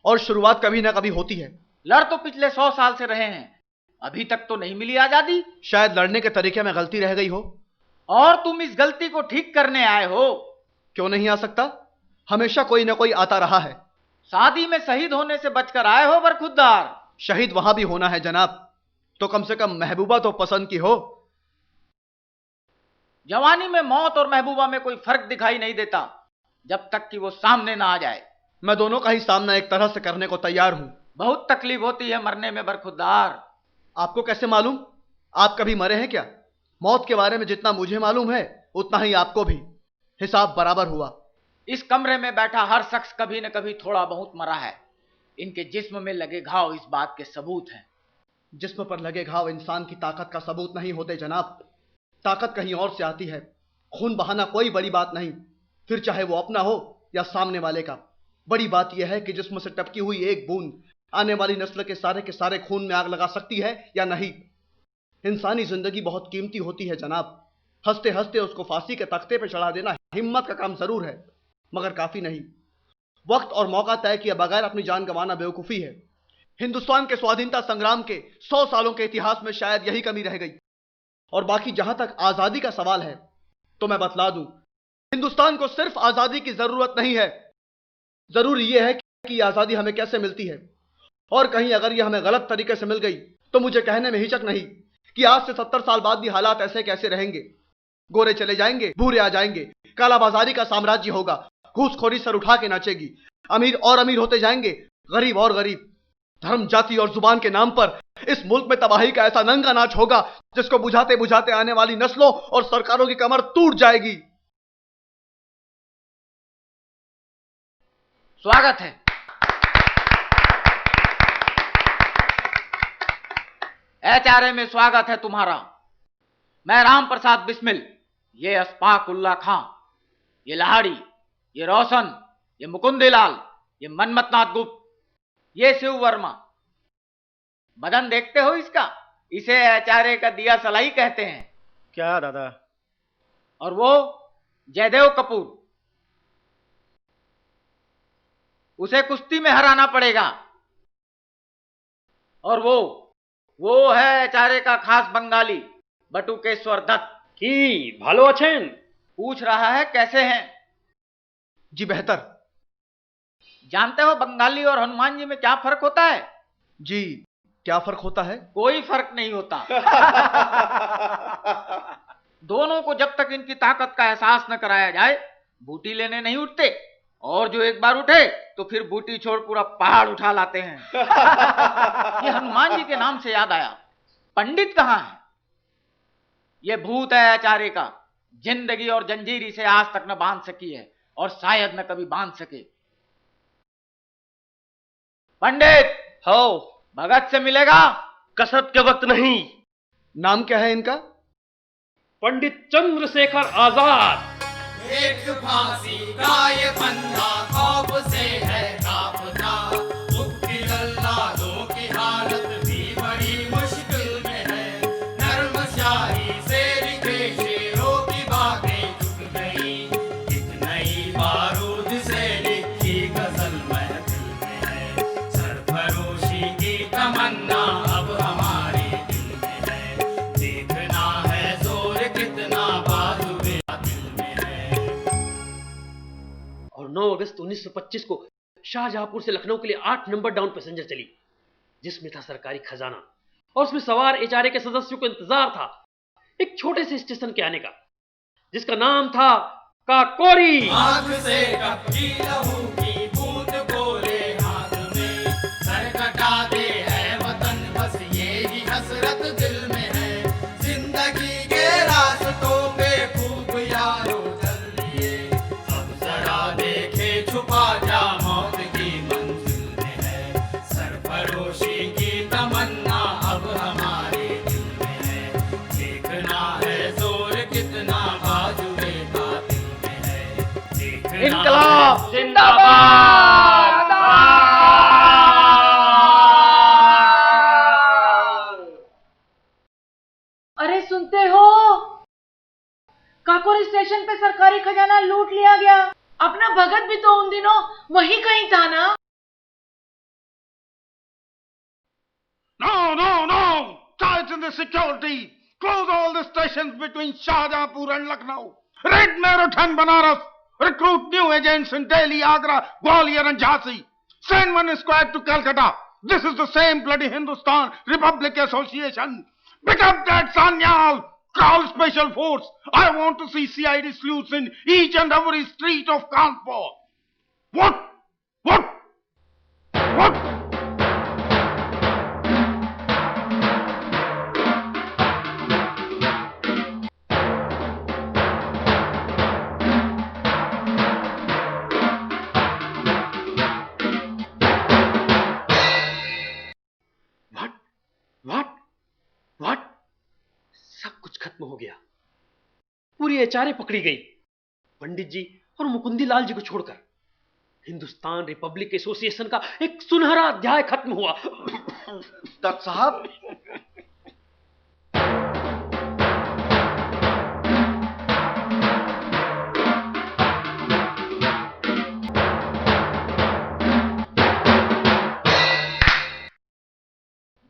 और शुरुआत कभी ना कभी होती है।
लड़ तो पिछले 100 साल से रहे हैं, अभी तक तो नहीं मिली आजादी।
शायद लड़ने के तरीके में गलती रह गई हो,
और तुम इस गलती को ठीक करने आए हो।
क्यों नहीं आ सकता? हमेशा कोई ना कोई आता रहा है।
शादी में शहीद होने से बचकर आए हो बरखुद्दार।
शहीद वहां भी होना है जनाब, तो कम से कम महबूबा तो पसंद की हो।
जवानी में मौत और महबूबा में कोई फर्क दिखाई नहीं देता जब तक कि वो सामने ना आ जाए।
मैं दोनों का ही सामना एक तरह से करने को तैयार हूं।
बहुत तकलीफ होती है मरने में बरखुद्दार।
आपको कैसे मालूम? आप कभी मरे हैं क्या? मौत के बारे में जितना मुझे मालूम है उतना ही आपको भी। हिसाब बराबर हुआ।
इस कमरे में बैठा हर शख्स कभी न कभी थोड़ा बहुत मरा है। इनके जिस्म में लगे घाव इस बात के सबूत हैं।
जिस्म पर लगे घाव इंसान की ताकत का सबूत नहीं होते जनाब। ताकत कहीं और से आती है। खून बहाना कोई बड़ी बात नहीं, फिर चाहे वो अपना हो या सामने वाले का। बड़ी बात यह है कि जिस्म से टपकी हुई एक बूंद आने वाली नस्ल के सारे खून में आग लगा सकती है या नहीं। इंसानी जिंदगी बहुत कीमती होती है जनाब। हंसते हंसते उसको फांसी के तख्ते पर चढ़ा देना हिम्मत का काम जरूर है, मगर काफी नहीं। वक्त और मौका तय किए बगैर अपनी जान गंवाना बेवकूफी है। हिंदुस्तान के स्वाधीनता संग्राम के 100 सालों के इतिहास में शायद यही कमी रह गई। और बाकी जहां तक आजादी का सवाल है तो मैं बतला दूं, हिंदुस्तान को सिर्फ आजादी की जरूरत नहीं है, जरूरी यह है कि आजादी हमें कैसे मिलती है। और कहीं अगर यह हमें गलत तरीके से मिल गई तो मुझे कहने में हिचक नहीं कि आज से 70 साल बाद भी हालात ऐसे कैसे रहेंगे। गोरे चले जाएंगे, भूरे आ जाएंगे, कालाबाजारी का साम्राज्य होगा, घूसखोरी सर उठा के नाचेगी, अमीर और अमीर होते जाएंगे, गरीब और गरीब। धर्म, जाति और जुबान के नाम पर इस मुल्क में तबाही का ऐसा नंगा नाच होगा जिसको बुझाते बुझाते आने वाली नस्लों और सरकारों की कमर टूट जाएगी।
स्वागत है। एचआरए में स्वागत है तुम्हारा। मैं राम प्रसाद बिस्मिल, ये अस्फाक उल्ला खां, ये लाहड़ी, ये रोशन, ये मुकुंदलाल, ये मनमथनाथ गुप्त, ये शिव वर्मा। बदन देखते हो इसका? इसे एचआरए का दिया सलाई कहते हैं।
क्या दादा?
और वो जयदेव कपूर, उसे कुश्ती में हराना पड़ेगा। और वो है एचआरए का खास बंगाली बटुकेश्वर दत्त।
की भालो अछेन?
पूछ रहा है कैसे हैं?
जी बेहतर।
जानते हो बंगाली और हनुमान जी में क्या फर्क होता है?
जी, क्या फर्क होता है?
कोई फर्क नहीं होता। दोनों को जब तक इनकी ताकत का एहसास न कराया जाए बूटी लेने नहीं उठते, और जो एक बार उठे तो फिर बूटी छोड़ पूरा पहाड़ उठा लाते हैं। ये हनुमान जी के नाम से याद आया, पंडित कहाँ है? ये भूत है एचआरए का, जिंदगी और जंजीर इसे आज तक न बांध सकी है और शायद न कभी बांध सके। पंडित
हो,
भगत से मिलेगा?
कसरत के वक्त नहीं। नाम क्या है इनका?
पंडित चंद्रशेखर आजाद।
एक फांसी का ये फंदा खौफ से है कांपता, मुक्ति अल्लाह
अगस्त 1925 को शाहजहांपुर से लखनऊ के लिए 8 नंबर डाउन पैसेंजर चली, जिसमें था सरकारी खजाना और उसमें सवार एचआरए के सदस्यों को इंतजार था एक छोटे से स्टेशन के आने का, जिसका नाम था काकोरी।
आंख से टपकी लहू की बूंद गोरे हाथ में, सर कटा दे है वतन बस ये ही हसरत दिल में है। जिंदगी के रास्तों पे खूब यारो चल लिए, अब जरा देखे छुपा जा मौत की मंजिल में है। सरफरोशी की तमन्ना अब हमारे दिल में है, देखना है जोर कितना बाजुए कातिल में है। देखना
इनकलाब
अरे सुनते हो, काकोरी स्टेशन पे सरकारी खजाना लूट लिया गया। अपना भगत भी तो उन दिनों वहीं कहीं था ना।
No! Tighten the security! Close all the stations between Shahjahanpur and Lucknow! Red Marathon Banaras! Recruit new agents in Delhi, Agra, Gwalior and Jhansi! Send one squad to Calcutta! This is the same bloody Hindustan Republic Association! Pick up that Sanyal! Call special force! I want to see CID sleuths in each and every street of Kanpur! What?
What? सब कुछ खत्म हो गया। पूरी HRA पकड़ी गई, पंडित जी और मुकुंदी लाल जी को छोड़कर। हिंदुस्तान रिपब्लिक एसोसिएशन का एक सुनहरा अध्याय खत्म हुआ।
डॉक्टर साहब,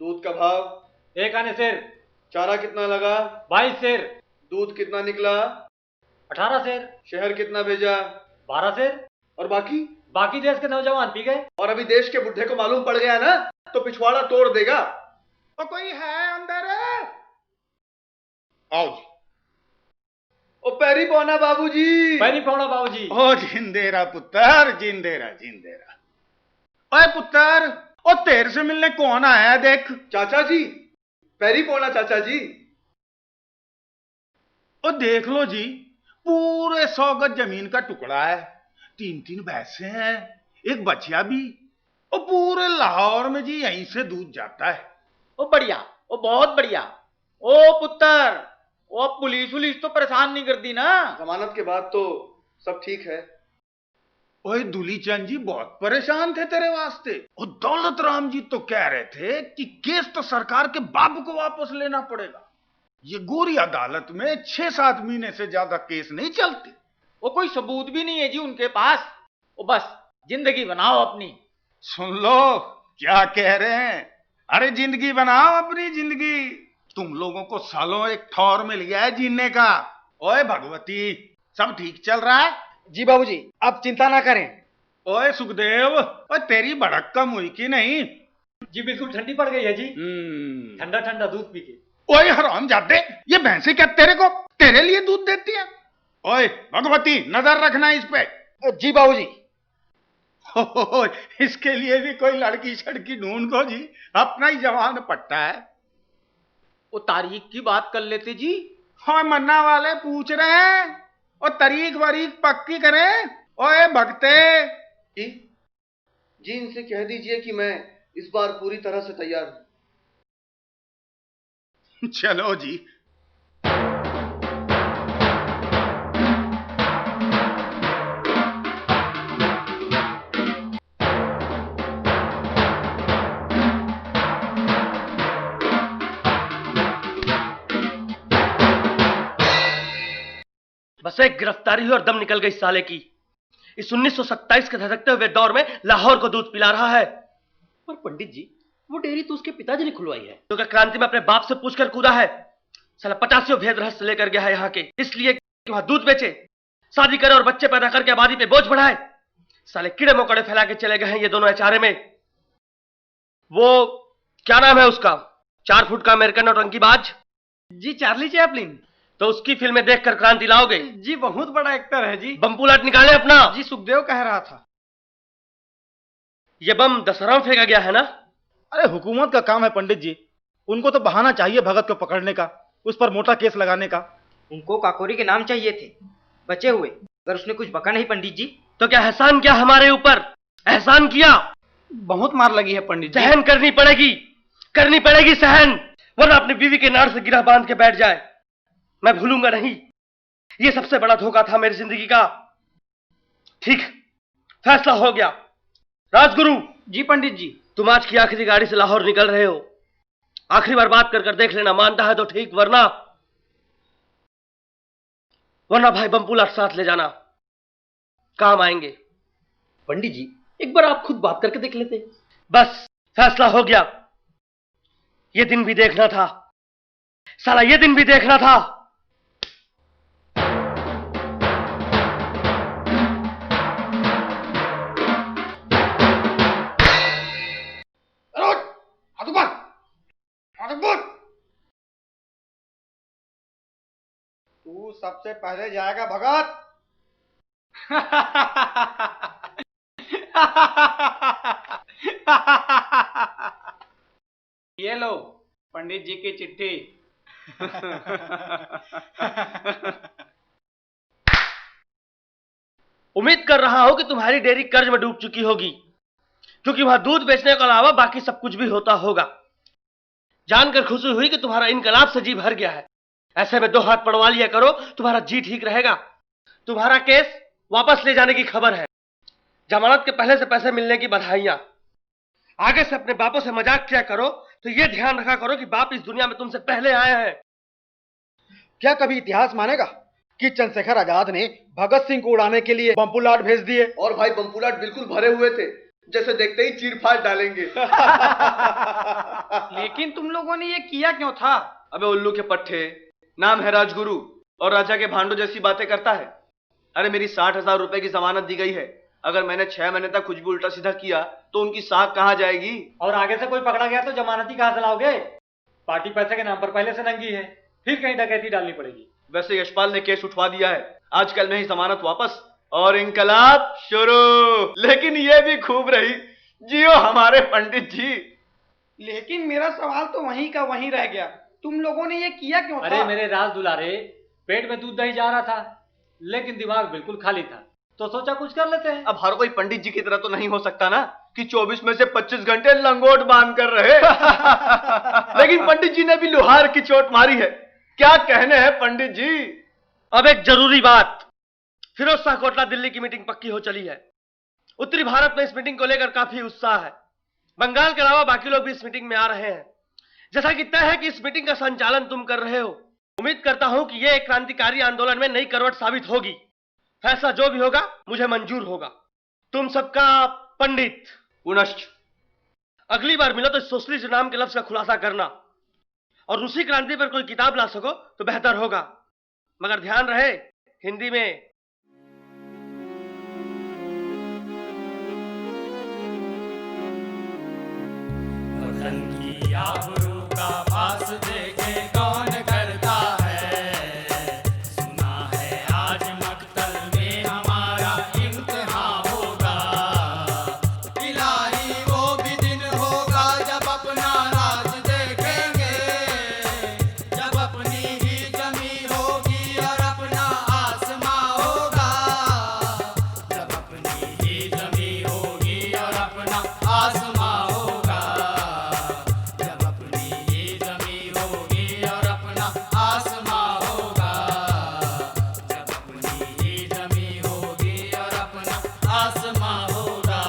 दूध का भाव
1 आने शेर,
चारा कितना लगा?
22 शेर,
दूध कितना निकला?
18 शेर,
शहर कितना भेजा?
12 शेर,
और बाकी?
बाकी देश के नौजवान पी गए।
और अभी देश के बुढ़े को मालूम पड़ गया ना तो पिछवाड़ा तोड़ देगा।
तो कोई है अंदर? आओ जी।
ओ पैरी पौना बाबूजी।
पैरी पौना बाबूजी।
ओ जिंदेरा पुत्र, जिंदेरा। ओए पुत्र, ओ तेरे से मिलने कौन आया है देख।
चाचा जी, पैरी पौना चाचा जी।
ओ देख लो जी, पूरे 100 गज जमीन का टुकड़ा है, 3 भैंसे हैं, एक बछिया भी। ओ पूरे लाहौर में जी यहीं से दूध जाता है।
ओ बढ़िया, ओ बहुत बढ़िया। ओ पुत्र, ओ पुलिस तो परेशान नहीं करती ना?
जमानत के बाद तो सब ठीक है।
ओए दूली चंद जी बहुत परेशान थे तेरे वास्ते। और दौलत राम जी तो कह रहे थे कि केस तो सरकार के बाबू को वापस लेना पड़ेगा। ये गोरी अदालत में 6-7 महीने से ज्यादा केस नहीं चलते।
वो कोई सबूत भी नहीं है जी उनके पास। वो बस जिंदगी बनाओ अपनी।
सुन लो क्या कह रहे हैं। अरे जिंदगी बनाओ अपनी जिंदगी। तुम लोगों को सालों एक ठौर मिल गया है जीने का। ओए भगवती, सब ठीक चल रहा है?
जी बाबूजी, आप चिंता ना करें।
ओए सुखदेव, ओए तेरी भड़क कम हुई कि नहीं?
जी बिल्कुल ठंडी पड़ गई है जी, ठंडा ठंडा दूध पी के।
ओए हरामजादे, ये भैंसे क्या तेरे लिए दूध देती है? ओए भगवती, नजर रखना इस पे।
जी बाबूजी।
इसके लिए भी कोई लड़की छड़की ढूंढ को जी, अपना ही जवान पट्टा है।
वो तारीख की बात कर लेते जी।
हाँ, मन्ना वाले पूछ रहे हैं और तारीख वारीख पक्की करें। ओए भगते
जी, इनसे कह दीजिए कि मैं इस बार पूरी तरह से तैयार हूं।
चलो जी।
बस एक गिरफ्तारी हुई और दम निकल गई साले की। इस 1927 के धधकते हुए दौर में लाहौर को दूध पिला रहा है। और पंडित जी, वो डेयरी तो उसके पिताजी ने खुलवाई है, जो कि क्रांति में अपने बाप से पूछकर कूदा है। साला 85 भेद रहस्य लेकर गया है यहाँ के, इसलिए कि वहां दूध बेचे, शादी करे और बच्चे पैदा करके आबादी पे बोझ बढ़ाए।
साले कीड़े मकोड़े फैला के चले गए हैं ये दोनों एचआरए में। वो क्या नाम है उसका, 4 फुट का अमेरिकन नौटंकीबाज?
जी चार्ली चैपलिन।
तो उसकी फिल्में देखकर क्रांति लाओगे?
जी बहुत बड़ा एक्टर है जी।
बम पुलाट निकाले अपना।
जी सुखदेव कह रहा था।
ये बम दशहरा में फेंका गया है ना?
अरे हुकूमत का काम है पंडित जी, उनको तो बहाना चाहिए भगत को पकड़ने का, उस पर मोटा केस लगाने का।
उनको काकोरी के नाम चाहिए थे बचे हुए, अगर उसने कुछ बका नहीं पंडित जी।
तो क्या एहसान किया हमारे ऊपर? एहसान किया?
बहुत मार लगी है पंडित जी।
सहन करनी पड़ेगी सहन, वरना अपनी बीवी के नाड़ से गिरा बांध के बैठ जाए। मैं भूलूंगा नहीं, ये सबसे बड़ा धोखा था मेरी जिंदगी का। ठीक, फैसला हो गया। राजगुरु।
जी पंडित जी।
तुम आज की आखिरी गाड़ी से लाहौर निकल रहे हो। आखिरी बार बात कर देख लेना, मानता है तो ठीक, वरना भाई बमपुलाट साथ ले जाना, काम आएंगे।
पंडित जी एक बार आप खुद बात करके देख लेते।
बस फैसला हो गया। ये दिन भी देखना था साला, ये दिन भी देखना था।
तू सबसे पहले जाएगा भगत।
ये लो पंडित जी की चिट्ठी।
उम्मीद कर रहा हूं कि तुम्हारी डेयरी कर्ज में डूब चुकी होगी, क्योंकि वहां दूध बेचने के अलावा बाकी सब कुछ भी होता होगा। जानकर खुशी हुई कि तुम्हारा इनकलाब से जी भर गया है। ऐसे में 2 हाथ पड़वा लिया करो, तुम्हारा जी ठीक रहेगा। तुम्हारा केस वापस ले जाने की खबर है। जमानत के पहले से पैसे मिलने की बधाइयां। आगे से अपने बापों से मजाक किया करो तो यह ध्यान रखा करो कि बाप इस दुनिया में तुमसे पहले आए हैं।
क्या कभी इतिहास मानेगा कि चंद्रशेखर आजाद ने भगत सिंह को उड़ाने के लिए बम पुलाट भेज दिए?
और भाई बम पुलाट बिल्कुल भरे हुए थे, जैसे देखते ही चीर फाड़ डालेंगे।
लेकिन तुम लोगों ने ये किया क्यों था?
अबे उल्लू के पट्टे, नाम है राजगुरु और राजा के भांडो जैसी बातें करता है। अरे मेरी 60,000 रुपए की जमानत दी गई है। अगर मैंने 6 महीने तक कुछ भी उल्टा सीधा किया तो उनकी साख कहां जाएगी?
और आगे से कोई पकड़ा गया तो जमानती कहां से लाओगे? पार्टी पैसे के नाम पर पहले से नंगी है, फिर कहीं डकैती डालनी पड़ेगी।
वैसे यशपाल ने केस उठवा दिया है, आजकल में ही जमानत वापस और इनकलाब शुरू। लेकिन ये भी खूब रही, जियो हमारे पंडित जी।
लेकिन मेरा सवाल तो वहीं का वहीं रह गया, तुम लोगों ने ये किया क्यों था?
अरे मेरे राज दुलारे, पेट में दूध दही जा रहा था लेकिन दिमाग बिल्कुल खाली था, तो सोचा कुछ कर लेते हैं।
अब हर कोई पंडित जी की तरह तो नहीं हो सकता ना कि 24 में से 25 घंटे लंगोट बांध कर रहे। लेकिन पंडित जी ने भी लोहार की चोट मारी है। क्या कहने हैं पंडित जी?
अब एक जरूरी बात, फिरोज शाह कोटला दिल्ली की मीटिंग पक्की हो चली है। उत्तरी भारत में इस मीटिंग को लेकर काफी उत्साह है। बंगाल के अलावा बाकी लोग भी इस मीटिंग में आ रहे हैं। जैसा कि तय है कि इस मीटिंग का संचालन तुम कर रहे हो, उम्मीद करता हूं कि यह एक क्रांतिकारी आंदोलन में नई करवट साबित होगी। फैसला जो भी होगा मुझे मंजूर होगा। तुम सबका पंडित
पुनश्च।
अगली बार मिलो तो सोशलिस्ट नाम के लफ्ज का खुलासा करना, और रूसी क्रांति पर कोई किताब ला सको तो बेहतर होगा, मगर ध्यान रहे हिंदी में।
वतन की आबरू का पास देखे कौन करता है, सुना है आज मक्तल में हमारा इम्तिहान होगा। इलाही वो भी दिन होगा जब अपना राज देखेंगे, जब अपनी ही जमी होगी और अपना आसमां होगा, जब अपनी ही जमी होगी और अपना आसमां होगा, जब अपनी ही जमी होगी और अपना आसमां होगा, जब अपनी ही जमी होगी और अपना आसमां होगा।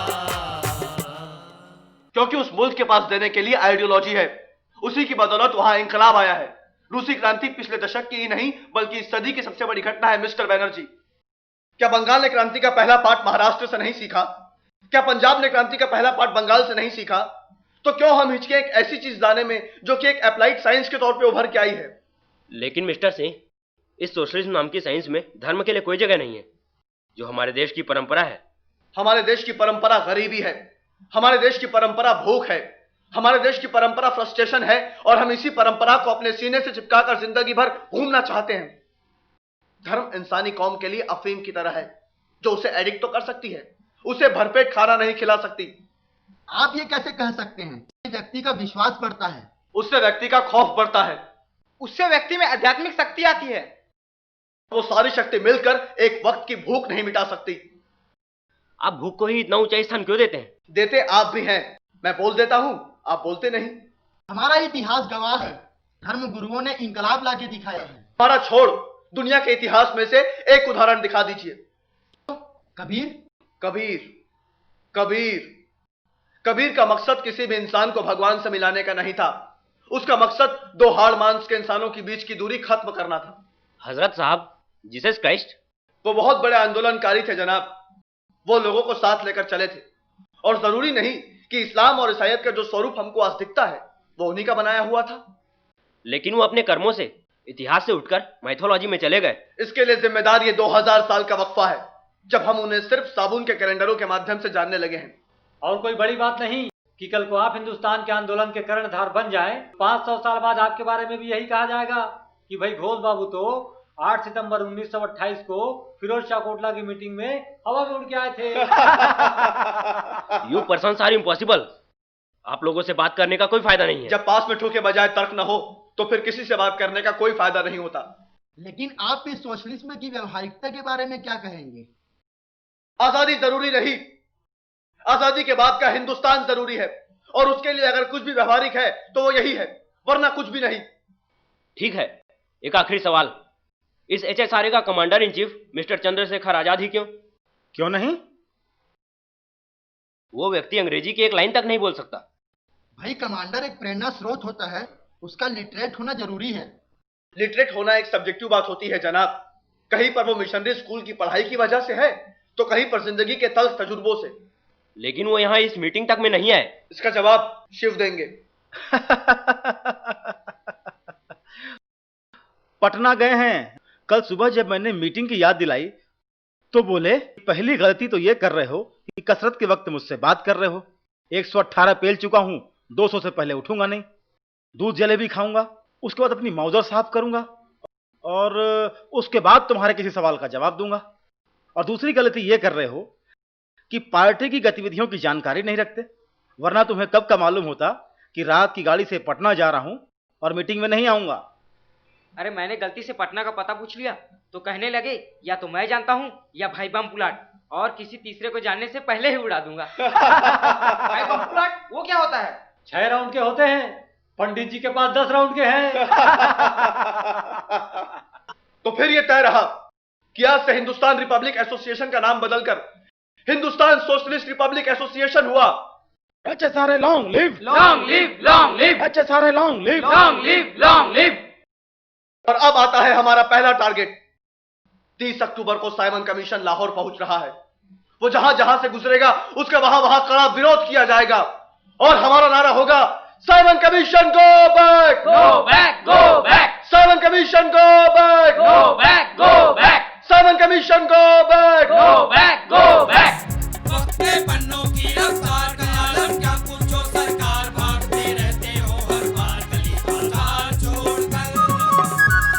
क्योंकि उस मुल्क के पास देने के लिए आइडियोलॉजी है, उसी की बदौलत वहां इंकलाब आया है। रूसी क्रांति पिछले दशक की ही नहीं बल्कि इस सदी की सबसे बड़ी घटना है मिस्टर बैनर्जी। क्या बंगाल ने क्रांति का पहला पाठ महाराष्ट्र से नहीं सीखा? क्या पंजाब ने क्रांति का पहला पाठ बंगाल से नहीं सीखा? तो क्यों हम हिचके एक ऐसी चीज लाने में जो कि एक अप्लाइड साइंस के तौर पे उभर के आई है?
लेकिन मिस्टर सिंह, इस सोशलिज्म नाम की साइंस में धर्म के लिए कोई जगह नहीं है। जो हमारे देश की परंपरा है,
हमारे देश की परंपरा गरीबी है, हमारे देश की परंपरा भूख है, हमारे देश की परंपरा फ्रस्ट्रेशन है, और हम इसी परंपरा को अपने सीने से चिपकाकर जिंदगी भर घूमना चाहते हैं। धर्म इंसानी कौम के लिए अफीम की तरह है, जो उसे एडिक्ट तो कर सकती है, उसे भरपेट खाना नहीं खिला सकती।
आप ये कैसे कह सकते हैं? व्यक्ति का विश्वास बढ़ता है,
उससे व्यक्ति का खौफ बढ़ता है,
उससे व्यक्ति में आध्यात्मिक शक्ति आती है।
वो सारी शक्ति मिलकर एक वक्त की भूख नहीं मिटा सकती।
आप भूख को ही इतना ऊंचा स्थान क्यों देते हैं?
देते आप भी हैं, मैं बोल देता हूं, आप बोलते नहीं।
हमारा इतिहास गवाह है, धर्म गुरुओं ने इंकलाब लाके दिखाया है।
हमारा छोड़, दुनिया के इतिहास में से एक उदाहरण दिखा दीजिए।
कबीर
कबीर कबीर कबीर का मकसद किसी भी इंसान को भगवान से मिलाने का नहीं था। उसका मकसद दो हाड़ मांस के इंसानों के बीच की दूरी खत्म करना था।
हजरत साहब, जीसस क्राइस्ट
वो बहुत बड़े आंदोलनकारी थे जनाब। वो लोगों को साथ लेकर चले थे, और जरूरी नहीं कि इस्लाम और ईसाईयत का जो स्वरूप हमको आज दिखता है वो उन्हीं का बनाया हुआ था।
लेकिन वो अपने कर्मों से, इतिहास से उठकर माइथोलॉजी में चले गए।
इसके लिए जिम्मेदार ये 2000 साल का वक्फा है, जब हम उन्हें सिर्फ साबुन के कैलेंडरों के माध्यम से जानने लगे हैं।
और कोई बड़ी बात नहीं कि कल को आप हिंदुस्तान के आंदोलन के कर्णधार बन जाए। 500 साल बाद आपके बारे में भी यही कहा जाएगा कि भाई घोष बाबू तो 8 सितंबर 1928 को फिरोज शाह कोटला की मीटिंग में हवा में उड़ के आए थे।
You persons are impossible. आप लोगों से बात करने का कोई फायदा नहीं है।
जब पास में ठोके बजाय तर्क न हो तो फिर किसी से बात करने का कोई फायदा नहीं होता।
लेकिन आप इस सोशलिज्म की व्यवहारिकता के बारे में क्या कहेंगे?
आजादी जरूरी नहीं, आजादी के बाद का हिंदुस्तान जरूरी है, और उसके लिए अगर कुछ भी व्यवहारिक है तो वो यही है, वरना कुछ भी नहीं।
ठीक है, एक आखिरी सवाल। इस HSRA का commander in chief mister Chandrashekhar Azad ही क्यों?
क्यों नहीं?
वो व्यक्ति अंग्रेजी की एक लाइन तक नहीं बोल सकता।
भाई कमांडर एक प्रेरणा स्रोत होता है, उसका लिटरेट होना जरूरी है।
लिटरेट होना एक सब्जेक्टिव बात होती है जनाब। कहीं पर वो मिशनरी स्कूल की पढ़ाई की वजह से है, तो कहीं पर जिंदगी के तल्ख तजुर्बों से।
लेकिन वो यहाँ इस मीटिंग तक में नहीं आए।
इसका जवाब शिव देंगे।
पटना गए हैं। कल सुबह जब मैंने मीटिंग की याद दिलाई तो बोले पहली गलती तो ये कर रहे हो कि कसरत के वक्त मुझसे बात कर रहे हो। 118 पेल चुका हूं, 200 से पहले उठूंगा नहीं। दूध जलेबी खाऊंगा, उसके बाद अपनी मौजर साफ करूंगा, और उसके बाद तुम्हारे किसी सवाल का जवाब दूंगा। और दूसरी गलती ये कर रहे हो कि पार्टी की गतिविधियों की जानकारी नहीं रखते, वरना तुम्हें कब का मालूम होता कि रात की गाड़ी से पटना जा रहा हूं और मीटिंग में नहीं आऊंगा।
अरे मैंने गलती से पटना का पता पूछ लिया तो कहने लगे या तो मैं जानता हूँ या भाई बम पुलाट, और किसी तीसरे को जानने से पहले ही उड़ा दूंगा। भाई बम पुलाट वो क्या होता है?
6 राउंड के होते हैं, पंडित जी के पास 10 राउंड के हैं।
तो फिर ये तय रहा कि आज से हिंदुस्तान रिपब्लिक एसोसिएशन का नाम बदलकर हिंदुस्तान सोशलिस्ट रिपब्लिक एसोसिएशन हुआ।
HSRA long live,
long live, long live,
HSRA long live,
long live, long live.
और अब आता है हमारा पहला टारगेट। 30 अक्टूबर को साइमन कमीशन लाहौर पहुंच रहा है। वो जहां जहां से गुजरेगा उसका वहां वहां कड़ा विरोध किया जाएगा, और हमारा नारा होगा Simon commission go back,
go back, go back,
Simon commission go back,
go back, go back,
Simon commission go back,
go back, go back.
वक्त के पन्नों की रफ्तार का आलम क्या पूछो सरकार, भागते रहते हो हर बार गली बाजार छोड़कर।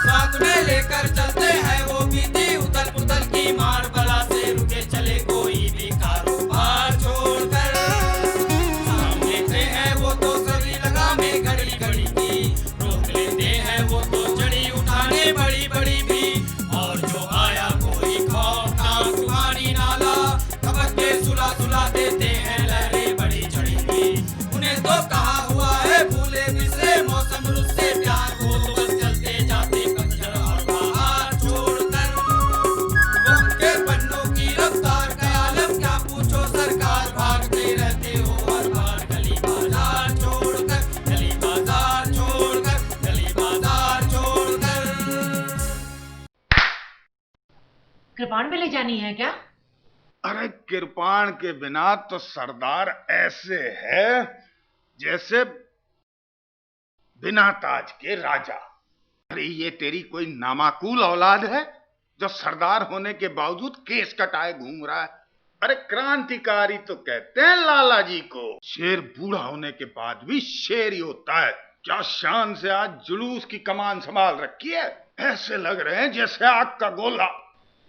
साथ में लेकर चलते हैं वो बीती उथल पुथल की मार, बला से रुके चले कोई भी कारोबार छोड़कर। सामने से है वो तो सभी लगामे घड़ी घड़ी की, रोक लेते हैं वो तो जड़ी उठाने बड़ी बड़ी भी, और जो आया कोई खौफनाक तूफानी नाला, खबर के सुला सुला देते हैं लहरें बड़ी चढ़ी हुई। उन्हें तो कहा हुआ है भूले बिसरे मौसम रुत से प्यार को, तो बस चलते जाते पतझड़ और बहार छोड़कर। वक्त के पन्नों की रफ्तार का आलम क्या पूछो सरकार, भागते रहते हो हर बार गली बाजार छोड़कर, गली बाजार छोड़कर, गली बाजार छोड़कर।
कृपाण में ले जानी है क्या?
अरे कृपाण के बिना तो सरदार ऐसे है जैसे बिना ताज के राजा। अरे ये तेरी कोई नामाकूल औलाद है जो सरदार होने के बावजूद केस कटाए घूम रहा है। अरे क्रांतिकारी तो कहते हैं लाला जी को। शेर बूढ़ा होने के बाद भी शेर ही होता है। क्या शान से आज जुलूस की कमान संभाल रखी है, ऐसे लग रहे हैं जैसे आग का गोला।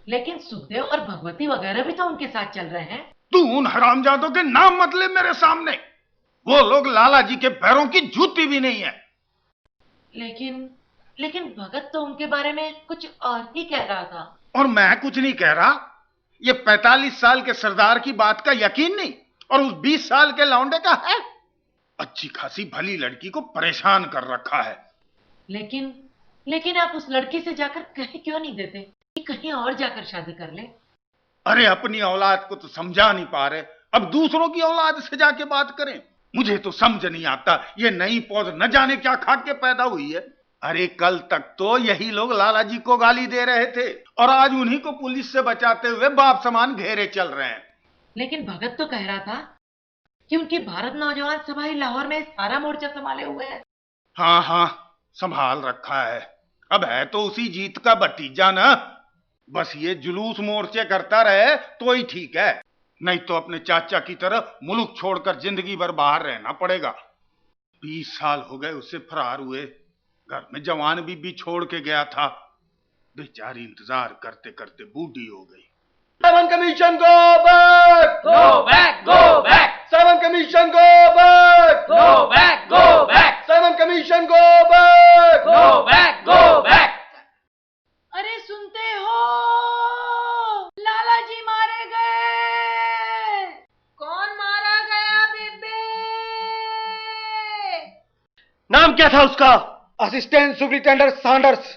लेकिन सुखदेव और भगवती वगैरह भी तो उनके साथ चल रहे हैं।
तू उन हरामजादों के नाम मत ले मेरे सामने। वो लोग लाला जी के पैरों की जूती भी नहीं है।
लेकिन भगत तो उनके बारे में कुछ और ही कह रहा था।
और मैं कुछ नहीं कह रहा। ये 45 साल के सरदार की बात का यकीन नहीं, और उस 20 साल के लौंडे का है। अच्छी खासी भली लड़की को परेशान कर रखा है।
लेकिन आप उस लड़की से जाकर कहीं क्यों नहीं देते कि कहीं और जाकर शादी कर ले?
अरे अपनी औलाद को तो समझा नहीं पा रहे, अब दूसरों की औलाद से जाके बात करें। मुझे तो समझ नहीं आता, ये नई पौध न जाने क्या खा के पैदा हुई है। अरे कल तक तो यही लोग लाला जी को गाली दे रहे थे, और आज उन्हीं को पुलिस से बचाते हुए बाप समान घेरे चल रहे हैं।
लेकिन भगत तो कह रहा था कि उनकी भारत नौजवान सभा ही लाहौर में सारा मोर्चा संभाले हुए है।
हाँ हाँ, संभाल रखा है। अब है तो उसी जीत का भतीजा ना। बस ये जुलूस मोर्चे करता रहे तो ही ठीक है, नहीं तो अपने चाचा की तरह मुल्क छोड़कर जिंदगी भर बाहर रहना पड़ेगा। 20 साल हो गए उससे फरार हुए। घर में जवान भी छोड़ के गया था। बेचारी इंतजार करते करते बूढ़ी हो गई।
7 commission go back,
Go back, go back,
7 commission go back,
go back, go back,
7 commission go back,
go back, go back.
अरे सुनते हो, लाला जी मारे गए। कौन मारा गया बेबे?
नाम क्या था उसका?
Assistant superintendent Sanders.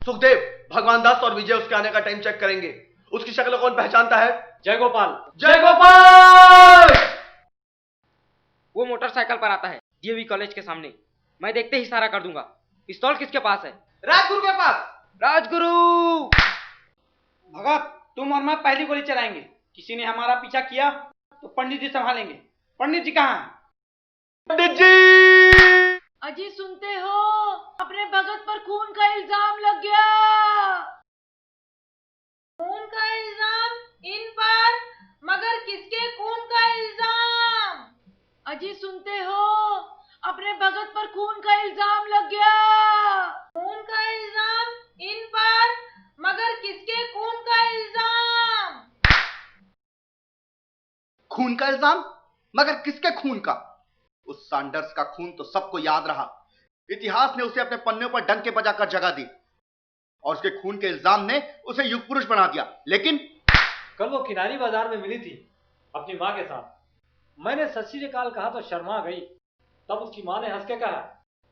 सुखदेव, भगवान दास और विजय उसके आने का टाइम चेक करेंगे। उसकी शक्ल कौन पहचानता है?
जय गोपाल।
जय गोपाल।
वो मोटरसाइकिल पर आता है डीएवी कॉलेज के सामने। मैं देखते ही इशारा कर दूंगा। पिस्तौल किसके पास है?
राजगुरु के पास।
राजगुरु।
भगत, तुम और मैं पहली गोली चलाएंगे। किसी ने हमारा पीछा किया तो पंडित जी संभालेंगे। पंडित जी कहाँ हैं?
पंडित जी।
अजी सुनते हो, अपने भगत पर खून का इल्जाम लग गया। खून का इल्जाम इन पर, मगर किसके खून का इल्जाम? अजी सुनते हो, अपने भगत पर खून का इल्जाम लग गया। खून का इल्जाम इन पर, मगर किसके खून का इल्जाम?
खून का इल्जाम, मगर किसके खून का? उस सैंडर्स का खून तो सबको याद रहा। इतिहास ने उसे अपने पन्नों पर डंके बजाकर जगह दी, और उसके खून के इल्जाम ने उसे युग पुरुष बना दिया। लेकिन
कल वो किनारी बाजार में मिली थी अपनी माँ के साथ। मैंने सत श्री अकाल कहा तो शर्मा गई। तब उसकी माँ ने हंस के कहा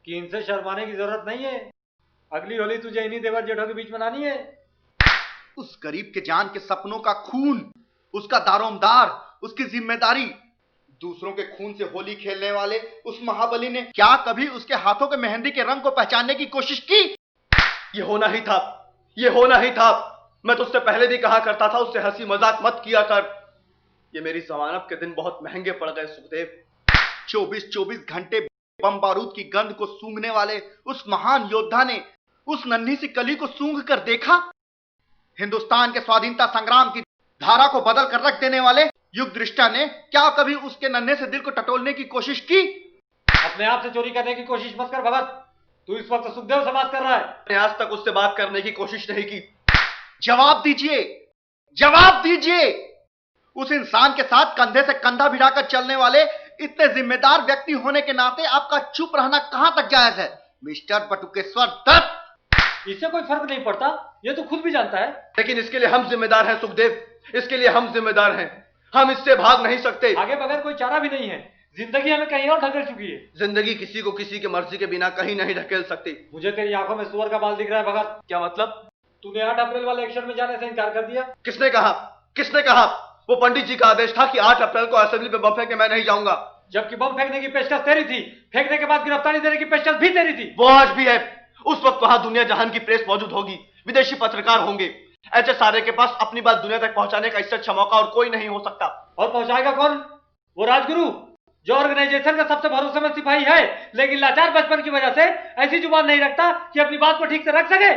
कि इनसे शर्माने की जरूरत नहीं है, अगली होली तुझे इन्हीं देवर जेठों के बीच मनानी है।
उस गरीब के जान के सपनों का खून, उसका दारोमदार, उसकी जिम्मेदारी, दूसरों के खून से होली खेलने वाले उस महाबली ने क्या कभी उसके हाथों के मेहंदी के रंग को पहचानने की कोशिश की?
ये होना ही था, ये होना ही था। मैं तो उससे पहले भी कहा करता था उससे हंसी मजाक मत किया कर। ये मेरी जमानत के दिन बहुत महंगे पड़ गए सुखदेव।
24 घंटे बम बारूद की गंध को सूंघने वाले उस महान योद्धा ने उस नन्ही सी कली को सूंघ कर देखा। हिंदुस्तान के स्वाधीनता संग्राम की धारा को बदल कर रख देने वाले युग दृष्टा ने क्या कभी उसके नन्हे से दिल को टटोलने की कोशिश की?
अपने आप से चोरी करने की कोशिश मत कर भगत। तू इस वक्त सुखदेव से बात कर रहा है।
मैंने आज तक उससे बात करने की कोशिश नहीं की।
जवाब दीजिए, जवाब दीजिए। उस इंसान के साथ कंधे से कंधा भिड़ाकर चलने वाले इतने जिम्मेदार व्यक्ति होने के नाते आपका चुप रहना कहां तक जायज है, मिस्टर बटुकेश्वर दत्त?
इससे कोई फर्क नहीं पड़ता, ये तो खुद भी जानता है।
लेकिन इसके लिए हम जिम्मेदार हैं सुखदेव, इसके लिए हम जिम्मेदार हैं। हम इससे भाग नहीं सकते।
आगे बगैर कोई चारा भी नहीं है। जिंदगी हमें कहीं और ढकेल चुकी है।
जिंदगी किसी को किसी की मर्जी के बिना कहीं नहीं ढकेल सकती।
मुझे तेरी आंखों में सुअर का बाल दिख रहा है भगत।
क्या मतलब?
तूने 8 अप्रैल वाले एक्शन में जाने से इनकार कर दिया।
किसने कहा? किसने कहा? वो पंडित जी का आदेश था कि 8 अप्रैल को असेंबली पे बम फेंक के मैं नहीं जाऊंगा।
जबकि बम फेंकने की पेशकश तेरी थी, फेंकने के बाद गिरफ्तारी देने की पेशकश भी तेरी थी।
वो आज भी है। उस वक्त वहां दुनिया जहान की प्रेस मौजूद होगी, विदेशी पत्रकार होंगे। HSRA के पास अपनी बात दुनिया तक पहुंचाने का इससे अच्छा मौका और कोई नहीं हो सकता।
और पहुंचाएगा कौन? वो राजगुरु जो ऑर्गेनाइजेशन का सबसे भरोसेमंद सिपाही है, लेकिन लाचार बचपन की वजह से ऐसी जुबान नहीं रखता कि अपनी बात को ठीक से रख सके।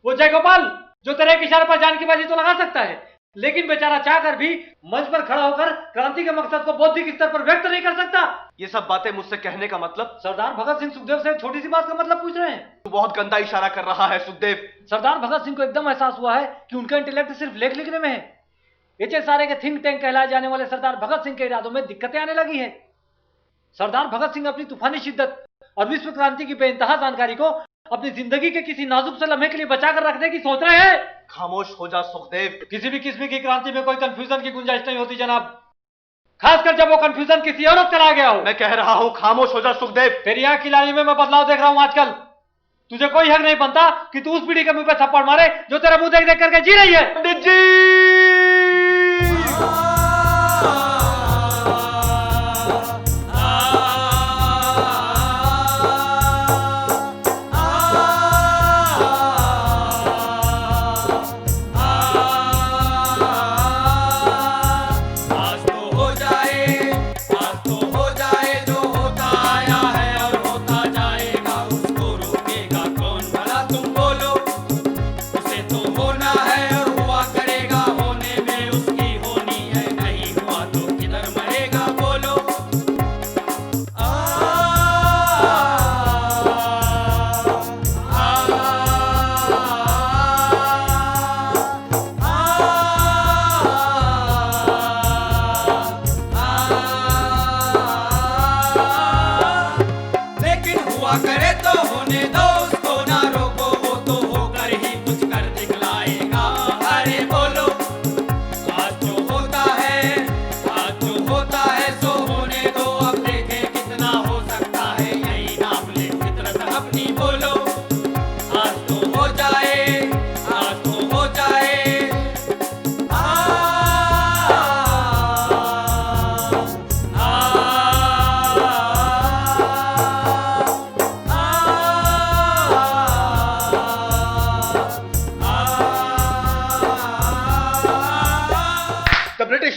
वो जय गोपाल जो तेरे एक इशारे पर जान की बाजी तो लगा सकता है, लेकिन बेचारा चाहकर भी मंच पर खड़ा होकर क्रांति के मकसद को बौद्धिक स्तर पर व्यक्त नहीं कर सकता।
ये सब बातें मुझसे कहने का मतलब?
सरदार भगत सिंह सुखदेव से छोटी सी बात का मतलब पूछ रहे हैं।
तू बहुत गंदा इशारा कर रहा है सुखदेव।
सरदार भगत सिंह को एकदम एहसास हुआ है कि उनका इंटेलेक्ट सिर्फ लेख लिखने में है। एचएसआरए के थिंक टैंक कहलाए जाने वाले सरदार भगत सिंह के इरादों में दिक्कतें आने लगी हैं। सरदार भगत सिंह अपनी तूफानी शिद्दत और विश्व क्रांति की बेइंतहा जानकारी को अपनी जिंदगी के किसी नाजुक से लम्हे के लिए बचाकर रखने की सोच रहे हैं।
खामोश हो जा सुखदेव।
किसी भी किस्म की क्रांति में कोई कंफ्यूजन की गुंजाइश नहीं होती जनाब, खासकर जब वो कंफ्यूजन किसी औरत का आ गया हो।
मैं कह रहा हूं खामोश हो जा सुखदेव।
तेरी आंख की लाली में मैं बदलाव देख रहा हूं आजकल। तुझे कोई हक नहीं बनता कि तू उस पीढ़ी के मुंह पे थप्पड़ मारे जो तेरा मुंह देख देख करके जी रही है।
पंडित जी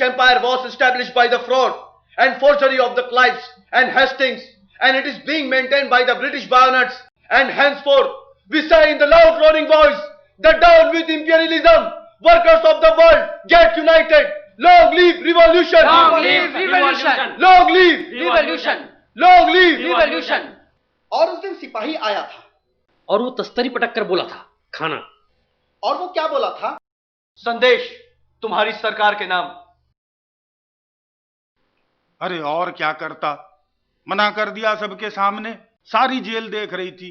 Empire was established by the fraud and forgery of the Clives and Hastings, and it is being maintained by the British bayonets. And henceforth, we say in the loud roaring voice that down with imperialism, workers of the world, get united. Long live revolution!
Long live revolution!
Long live
Revolution!
Long live
Revolution!
और उस दिन सिपाही आया था
और वो तस्तरी पटक कर बोला था खाना।
और वो क्या बोला था?
संदेश तुम्हारी सरकार के नाम।
अरे और क्या करता, मना कर दिया सबके सामने। सारी जेल देख रही थी।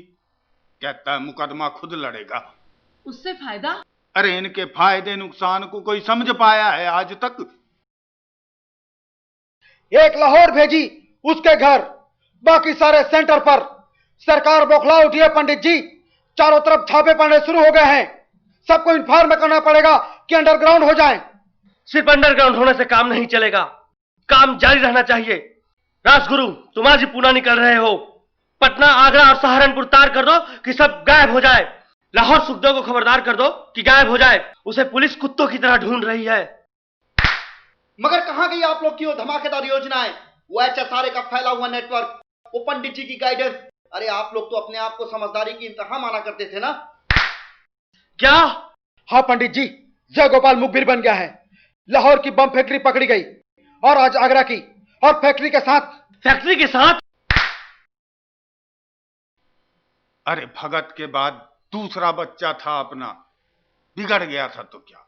कहता है मुकदमा खुद लड़ेगा।
उससे फायदा?
अरे इनके फायदे नुकसान को कोई समझ पाया है आज तक?
एक लाहौर भेजी उसके घर, बाकी सारे सेंटर पर। सरकार बौखला उठी है पंडित जी, चारों तरफ छापे पड़ने शुरू हो गए हैं। सबको इन्फॉर्म में करना पड़ेगा कि अंडरग्राउंड हो जाए।
सिर्फ अंडरग्राउंड होने से काम नहीं चलेगा, काम जारी रहना चाहिए। राजगुरु, तुम आज ही पूना निकल रहे हो। पटना, आगरा और सहारनपुर तार कर दो कि सब गायब हो जाए। लाहौर सुखदेव को खबरदार कर दो कि गायब हो जाए, उसे पुलिस कुत्तों की तरह ढूंढ रही है।
मगर कहां गई आप लोग की वो धमाकेदार योजनाएं, वो एचएसआरए का फैला हुआ नेटवर्क, वो पंडित जी की गाइडेंस? अरे आप लोग तो अपने आप को समझदारी की इंतहा माना करते थे ना?
क्या?
हाँ पंडित जी, जयगोपाल मुखबिर बन गया है। लाहौर की बम फैक्ट्री पकड़ी गई और आज आगरा की, और फैक्ट्री के साथ
अरे भगत के बाद दूसरा बच्चा था अपना, बिगड़ गया था तो क्या?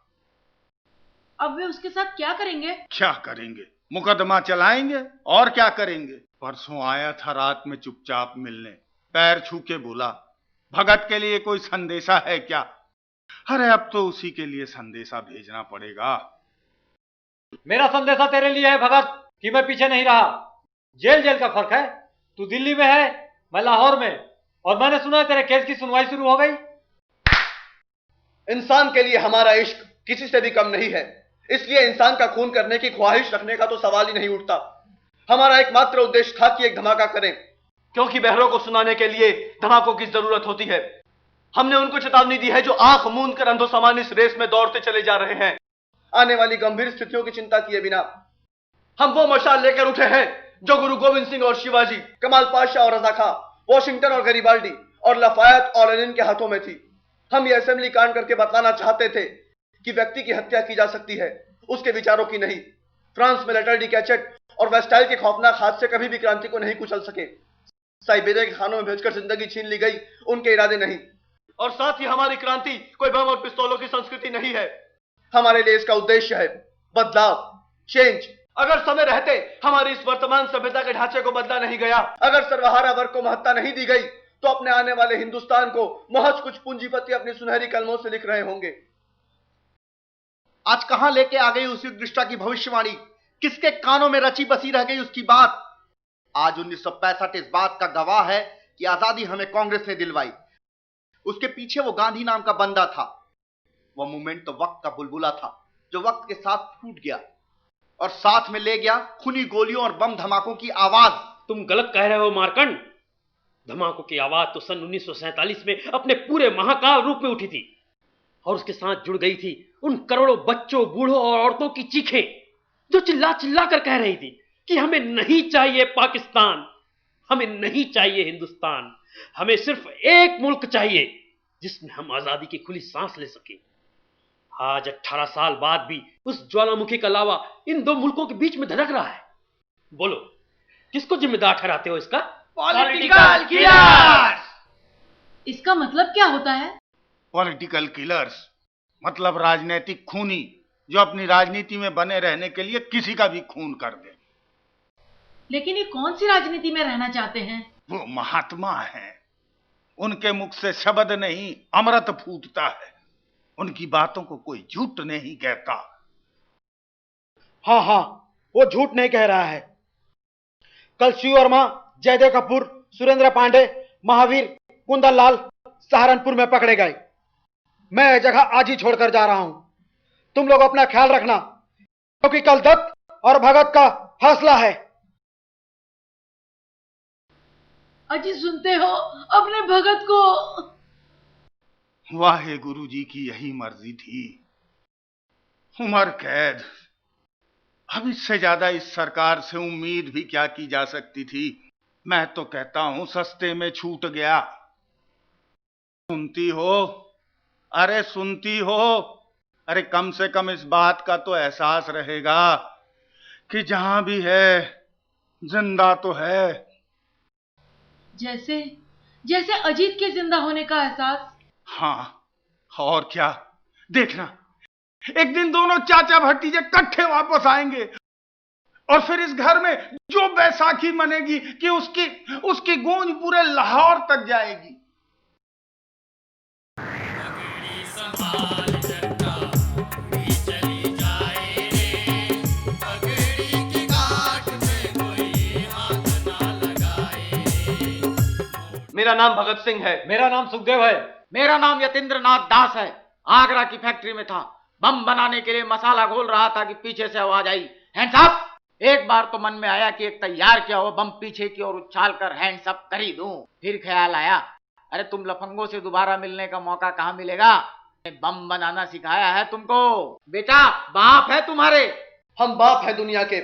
अब वे उसके साथ क्या करेंगे?
क्या करेंगे? मुकदमा चलाएंगे और क्या करेंगे। परसों आया था रात में चुपचाप मिलने, पैर छू के बोला भगत के लिए कोई संदेशा है क्या? अरे अब तो उसी के लिए संदेशा भेजना पड़ेगा।
मेरा संदेशा तेरे लिए है भगत कि मैं पीछे नहीं रहा। जेल जेल का फर्क है, तू दिल्ली में है, मैं लाहौर में, और मैंने सुना है तेरे केस की सुनवाई शुरू हो गई।
इंसान के लिए हमारा इश्क किसी से भी कम नहीं है, इसलिए इंसान का खून करने की ख्वाहिश रखने का तो सवाल ही नहीं उठता। हमारा एकमात्र उद्देश्य था कि एक धमाका करें, क्योंकि बहरों को सुनाने के लिए धमाकों की जरूरत होती है। हमने उनको चेतावनी दी है जो आंख मूंद कर अंधों समान इस रेस में दौड़ते चले जा रहे हैं, आने वाली गंभीर स्थितियों की चिंता किए बिना। हम वो मशाल लेकर उठे हैं जो गुरु गोविंद सिंह और शिवाजी, कमाल पाशा और रजा खां, वॉशिंगटन और गरीबाल्डी और लफायत और लेनिन के हाथों में थी।
हम ये असेंबली कांड करके बतलाना चाहते थे कि व्यक्ति की हत्या की जा सकती है, उसके विचारों की नहीं। फ्रांस में लेटर डी कैचेट और वेस्टाइल के खौफनाक हादसे कभी भी क्रांति को नहीं कुचल सके। साइबेरिया के खानों में भेजकर जिंदगी छीन ली गई, उनके इरादे नहीं। और साथ ही हमारी क्रांति कोई बम और पिस्तौलों की संस्कृति नहीं है। हमारे लिए इसका उद्देश्य है बदलाव, चेंज। अगर समय रहते हमारी इस वर्तमान सभ्यता के ढांचे को बदला नहीं गया, अगर सर्वहारा वर्ग को महत्ता नहीं दी गई, तो अपने आने वाले हिंदुस्तान को महज कुछ पूंजीपति अपनी सुनहरी कलमों से लिख रहे होंगे। आज कहां लेके आ गई उस युग दृष्टा की भविष्यवाणी? किसके कानों में रची बसी रह गई उसकी बात? आज 1965 इस बात का गवाह है कि आजादी हमें कांग्रेस ने दिलवाई। उसके पीछे वो गांधी नाम का बंदा था। वो मूवमेंट तो वक्त का बुलबुला था जो वक्त के साथ फूट गया और साथ में ले गया खूनी गोलियों और बम धमाकों की आवाज।
तुम गलत कह रहे हो मार्कंड। धमाकों की आवाज तो सन 1947 में अपने पूरे महाकाल रूप में उठी थी और उसके साथ जुड़ गई थी उन करोड़ों बच्चों, बूढ़ों और औरतों की चीखें जो चिल्ला चिल्ला कर कह रही थी कि हमें नहीं चाहिए पाकिस्तान, हमें नहीं चाहिए हिंदुस्तान, हमें सिर्फ एक मुल्क चाहिए जिसमें हम आजादी की खुली सांस ले सके। आज 18 साल बाद भी उस ज्वालामुखी का लावा इन दो मुल्कों के बीच में धड़क रहा है। बोलो, किसको जिम्मेदार ठहराते हो इसका?
Political killers.
इसका मतलब क्या होता है?
पॉलिटिकल किलर्स मतलब राजनीतिक खूनी जो अपनी राजनीति में बने रहने के लिए किसी का भी खून कर दे।
लेकिन ये कौन सी राजनीति में रहना चाहते हैं?
वो महात्मा हैं, उनके मुख से शब्द नहीं अमृत फूटता है, उनकी बातों को कोई झूठ नहीं कहता।
हाँ हाँ, वो झूठ नहीं कह रहा है। कल शिव वर्मा, जयदेव कपूर, सुरेंद्र पांडे, महावीर, कुंदन लाल सहारनपुर में पकड़े गए। मैं यह जगह आज ही छोड़कर जा रहा हूं। तुम लोग अपना ख्याल रखना, क्योंकि कल दत्त और भगत का फैसला है।
अजी सुनते हो अपने भगत को?
वाहे गुरु जी की यही मर्जी थी। उम्र कैद, अब इससे ज्यादा इस सरकार से उम्मीद भी क्या की जा सकती थी। मैं तो कहता हूं सस्ते में छूट गया। सुनती हो? अरे सुनती हो? अरे कम से कम इस बात का तो एहसास रहेगा कि जहां भी है जिंदा तो है।
जैसे जैसे अजीत के जिंदा होने का एहसास।
हाँ, और क्या। देखना, एक दिन दोनों चाचा भतीजे इकट्ठे वापस आएंगे और फिर इस घर में जो बैसाखी मनेगी कि उसकी गूंज पूरे लाहौर तक जाएगी।
मेरा नाम भगत सिंह है।
मेरा नाम सुखदेव है।
मेरा नाम यतीन्द्र नाथ दास है। आगरा की फैक्ट्री में था, बम बनाने के लिए मसाला घोल रहा था कि पीछे से आवाज आई, हैंड्स अप। एक बार तो मन में आया कि एक तैयार किया हुआ बम पीछे की ओर उछाल कर हैंड्स अप कर ही दूं। फिर ख्याल आया, अरे तुम लफंगों से दोबारा मिलने का मौका कहां मिलेगा? बम बनाना सिखाया है तुमको, बेटा बाप है तुम्हारे।
हम बाप है दुनिया के।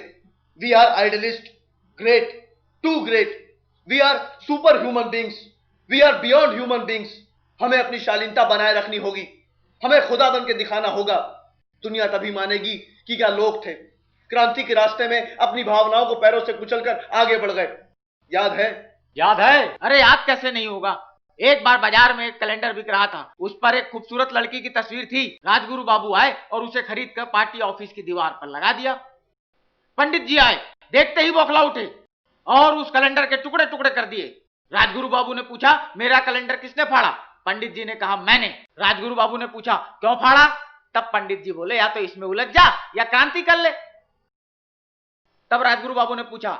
We are idealist, great, too great. We are super human beings, we are beyond human beings. हमें अपनी शालीनता बनाए रखनी होगी, हमें खुदा बन के दिखाना होगा। दुनिया तभी मानेगी कि क्या लोग थे। क्रांति के रास्ते में अपनी भावनाओं को पैरों से कुचलकर आगे बढ़ गए। याद है?
याद है। अरे याद कैसे नहीं होगा। एक बार बाजार में एक कैलेंडर बिक रहा था, उस पर एक खूबसूरत लड़की की तस्वीर थी। राजगुरु बाबू आए और उसे खरीद कर पार्टी ऑफिस की दीवार पर लगा दिया। पंडित जी आए, देखते ही बौखला उठे और उस कैलेंडर के टुकड़े टुकड़े कर दिए। राजगुरु बाबू ने पूछा, मेरा कैलेंडर किसने फाड़ा? पंडित जी ने कहा, मैंने। राजगुरु बाबू ने पूछा, क्यों फाड़ा? तब पंडित जी बोले, या तो इसमें उलझ जा या क्रांति कर ले। तब राजगुरु बाबू ने पूछा,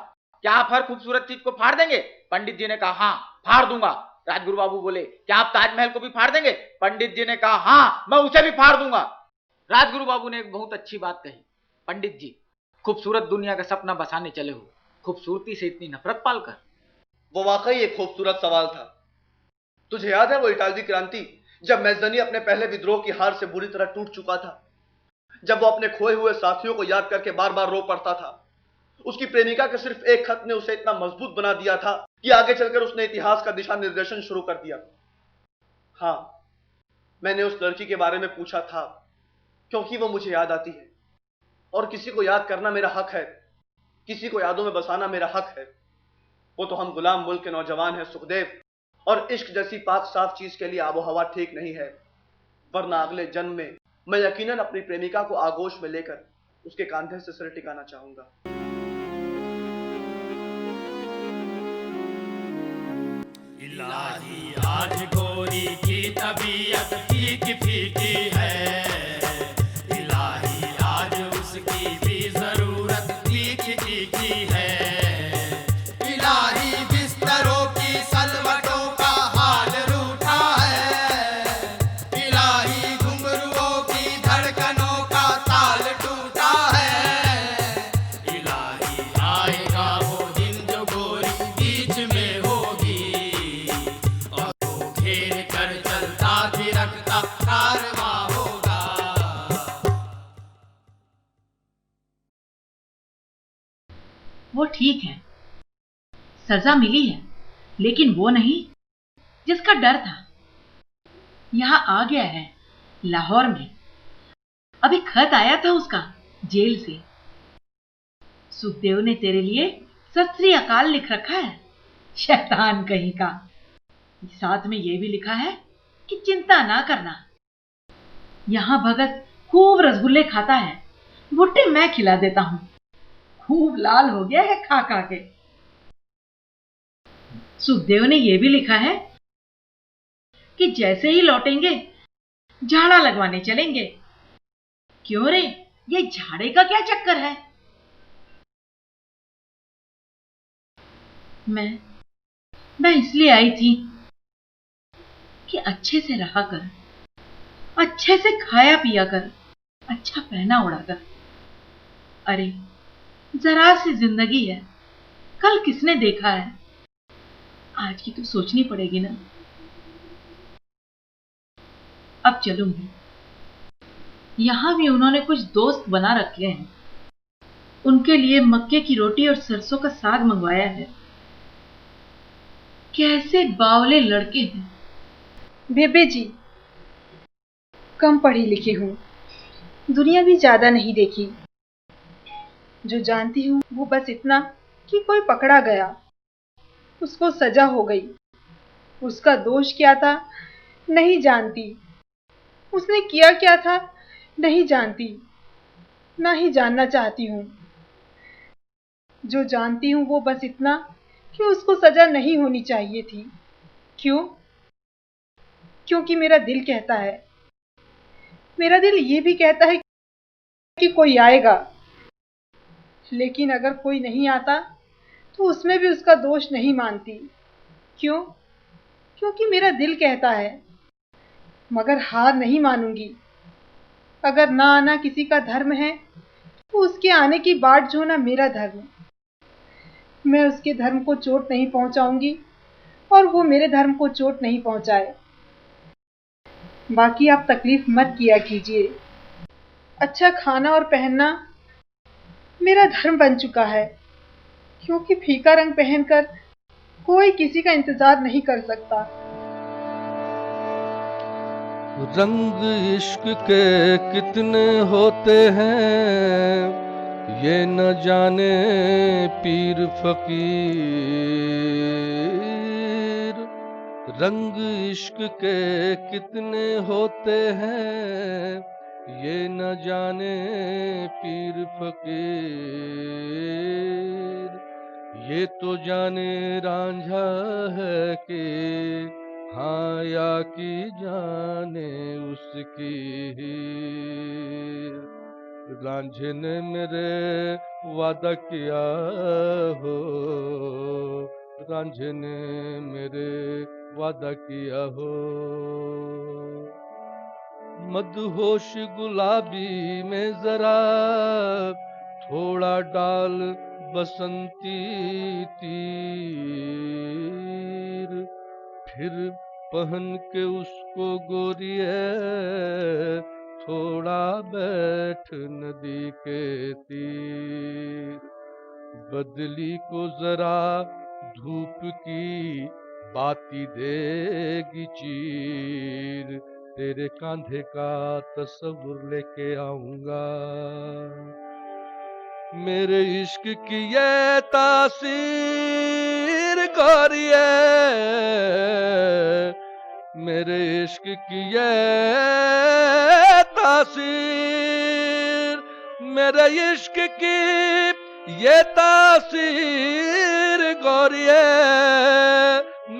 क्या आप हर खूबसूरत चीज को फाड़ देंगे? पंडित जी ने कहा, हाँ फाड़ दूंगा। राजगुरु बाबू बोले, क्या आप ताजमहल को भी फाड़ देंगे? पंडित जी ने कहा, हाँ मैं उसे भी फाड़ दूंगा। राजगुरु बाबू ने एक बहुत अच्छी बात कही, पंडित जी खूबसूरत दुनिया का सपना बसाने चले हो, खूबसूरती से इतनी नफरत पालकर।
वो वाकई एक खूबसूरत सवाल था। तुझे याद है वो इटालवी क्रांति, जब मैज़नी अपने पहले विद्रोह की हार से बुरी तरह टूट चुका था, जब वो अपने खोए हुए साथियों को याद करके बार बार रो पड़ता था। उसकी प्रेमिका के सिर्फ एक खत ने उसे इतना मजबूत बना दिया था कि आगे चलकर उसने इतिहास का दिशा निर्देशन शुरू कर दिया। हाँ,
मैंने उस लड़की के बारे में पूछा था क्योंकि वो मुझे याद आती है, और किसी को याद करना मेरा हक है, किसी को यादों में बसाना मेरा हक है। वो तो हम गुलाम मुल्क के नौजवान हैं सुखदेव, और इश्क जैसी पाक साफ चीज के लिए आबो हवा ठीक नहीं है, वरना अगले जन्म में मैं यकीनन अपनी प्रेमिका को आगोश में लेकर उसके कांधे से सिर टिकाना चाहूंगा।
इलाही आज गोरी की तबीयत फीकी फीकी है, इलाही आज उसकी भी जरूरत तीखी तीखी है। इलाही बिस्तरों की सलवटों का हाल रूठा है, इलाही घुंघरुओं की धड़कनों का ताल टूटा है। इलाही आएगा वो दिन जो गोरी बीच में होगी, और वो घेर कर चलता थिरकता कारवां होगा।
वो ठीक है, सजा मिली है, लेकिन वो नहीं जिसका डर था। यहां आ गया है लाहौर में। अभी खत आया था उसका जेल से। सुखदेव ने तेरे लिए सत श्री अकाल लिख रखा है, शैतान कहीं का। साथ में यह भी लिखा है कि चिंता ना करना। यहां भगत खूब रसगुल्ले खाता है, भुट्टे मैं खिला देता हूं। खूब लाल हो गया है खा खा के। सुखदेव ने यह भी लिखा है कि जैसे ही लौटेंगे झाड़ा लगवाने चलेंगे। क्यों रे, ये झाड़े का क्या चक्कर है? मैं इसलिए आई थी कि अच्छे से रहा कर, अच्छे से खाया पिया कर, अच्छा पहना उड़ा कर। अरे जरा सी जिंदगी है, कल किसने देखा है? आज की तो सोचनी पड़ेगी ना। अब चलूंगी। यहां भी उन्होंने कुछ दोस्त बना रखे हैं। उनके लिए मक्के की रोटी और सरसों का साग मंगवाया है। कैसे बावले लड़के हैं।
बेबे जी, कम पढ़ी लिखी हूँ, दुनिया भी ज्यादा नहीं देखी। जो जानती हूँ वो बस इतना कि कोई पकड़ा गया, उसको सजा हो गई। उसका दोष क्या था नहीं जानती, उसने किया क्या था नहीं जानती, ना ही जानना चाहती हूँ। जो जानती हूँ वो बस इतना कि उसको सजा नहीं होनी चाहिए थी। क्यों? क्योंकि मेरा दिल कहता है, मेरा दिल ये भी कहता है कि कोई आएगा, लेकिन अगर कोई नहीं आता तो उसमें भी उसका दोष नहीं मानती। क्यों? क्योंकि मेरा दिल कहता है। मगर हार नहीं मानूंगी। अगर ना आना किसी का धर्म है तो उसके आने की बाट जोना मेरा धर्म। मैं उसके धर्म को चोट नहीं पहुंचाऊंगी और वो मेरे धर्म को चोट नहीं पहुंचाए। बाकी आप तकलीफ मत किया कीजिए। अच्छा खाना और पहनना मेरा धर्म बन चुका है, क्योंकि फीका रंग पहनकर कोई किसी का इंतजार नहीं कर सकता।
रंग इश्क के कितने होते हैं ये न जाने पीर फकीर। रंग इश्क के कितने होते हैं ये न जाने पीर फकीर। ये तो जाने रांझा है कि हाँ या की जाने उसकी हीर। रांझे ने मेरे वादा किया हो, रांझे ने मेरे वादा किया हो। मदहोश गुलाबी में जरा थोड़ा डाल बसंती तीर। फिर पहन के उसको गोरिये थोड़ा बैठ नदी के तीर। बदली को जरा धूप की बाती देगी चीर। तेरे कांधे का तस्वुर लेके आऊंगा। मेरे इश्क की ये तासीर गोरिए, मेरे इश्क की ये तासीर, मेरे इश्क की ये तासीर गोरिए,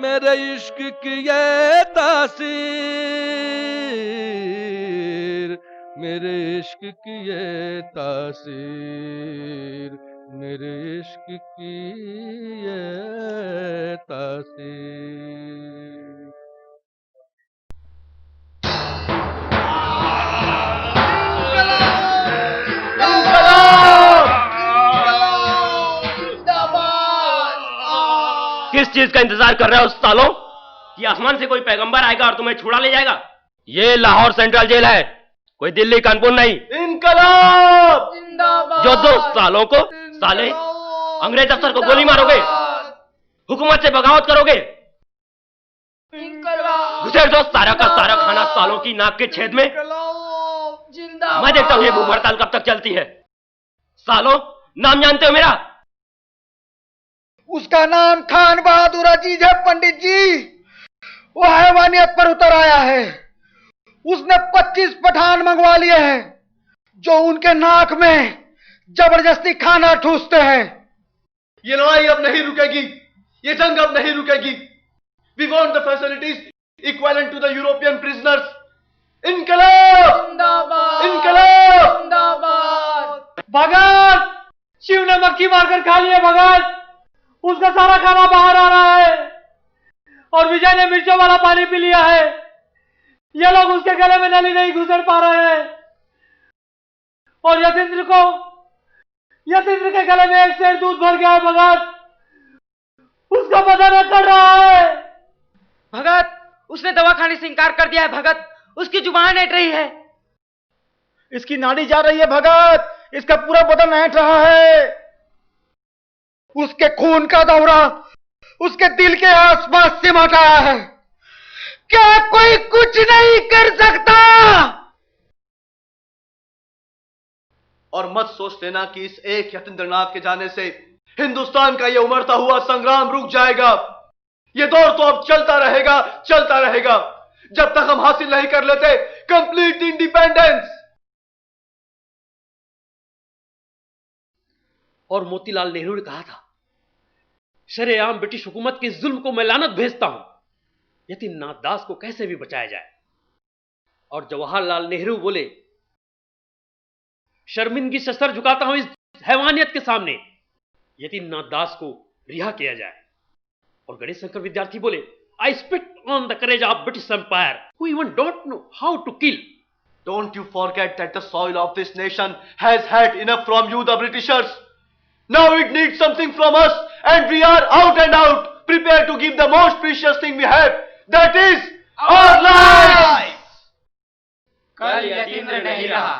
मेरे इश्क की ये तासीर, मेरे इश्क की ये तासीर, मेरे इश्क की ये तासीर।
किस चीज का इंतजार कर रहे हो सालों? कि आसमान से कोई पैगंबर आएगा और तुम्हें छुड़ा ले जाएगा? ये लाहौर सेंट्रल जेल है, कोई दिल्ली कानपुर नहीं। इनकलाब जिंदाबाद। जो 2 सालों को साले अंग्रेज अफसर को गोली मारोगे, हुकूमत से बगावत करोगे, घुसेड़ दो सारा का सारा खाना सालों की नाक के छेद में। मैं देखता हूं ये भूख हड़ताल कब तक चलती है। सालों, नाम जानते हो मेरा?
उसका नाम खान बहादुर अजीज है पंडित जी। वो हैवानियत पर उतर आया है। उसने 25 पठान मंगवा लिए हैं जो उनके नाक में जबरदस्ती खाना ठूसते हैं।
ये लड़ाई अब नहीं रुकेगी, ये जंग अब नहीं रुकेगी। We want the facilities equivalent to the European prisoners. इनकलाब जिंदाबाद, इनकलाब जिंदाबाद।
भगत, शिव ने मक्खी मारकर खा लिया भगत, उसका सारा खाना बाहर आ रहा है और विजय ने मिर्चों वाला पानी पी लिया है। ये लोग उसके गले में नली नहीं घुसड़ पा रहे हैं और यतीन्द्र के गले में 1 सेर दूध भर गया है भगत, उसका पता न कर रहा है।
भगत, उसने दवा खाने से इंकार कर दिया है भगत, उसकी जुबान ऐंठ रही है।
इसकी नाड़ी जा रही है भगत, इसका पूरा बदन ऐंठ रहा है।
उसके खून का दौरा उसके दिल के आसपास सिमट आया है। क्या कोई कुछ नहीं कर सकता?
और मत सोच लेना कि इस एक यतीन्द्रनाथ के जाने से हिंदुस्तान का यह उमड़ता हुआ संग्राम रुक जाएगा। यह दौर तो अब चलता रहेगा, चलता रहेगा, जब तक हम हासिल नहीं कर लेते कंप्लीट इंडिपेंडेंस।
और मोतीलाल नेहरू ने कहा था, शरेआम ब्रिटिश हुकूमत के जुल्म को मैं लानत भेजता हूं, यतीन्द्रनाथ दास को कैसे भी बचाया जाए। और जवाहरलाल नेहरू बोले, शर्मिंदगी से सर झुकाता हूं इस हैवानियत के सामने, यतीन्द्रनाथ दास को रिहा किया जाए। और गणेश शंकर विद्यार्थी बोले, I spit on the courage of British empire who even don't know how to kill.
Don't you forget that the soil of this nation has had enough from you, the Britishers. Now it needs something from us, and we are out and out prepared to give the most precious thing we have, that is our lives.
कल यतीन्द्र नहीं रहा,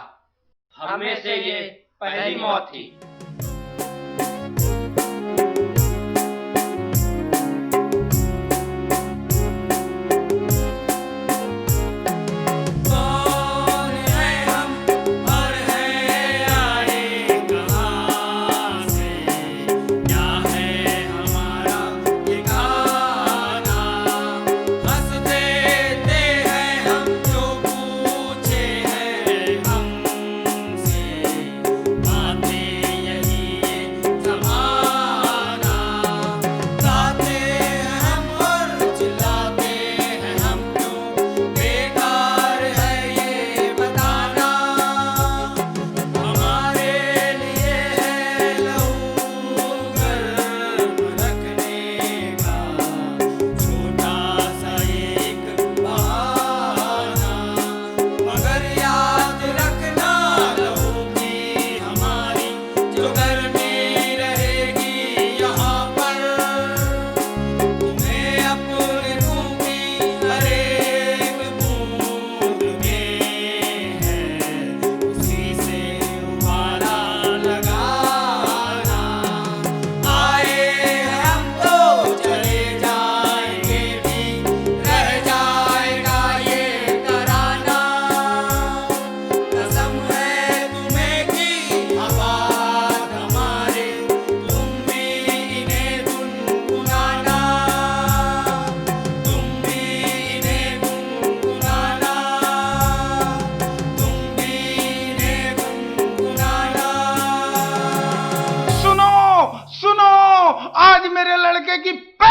हमें से ये पहली मौत थी।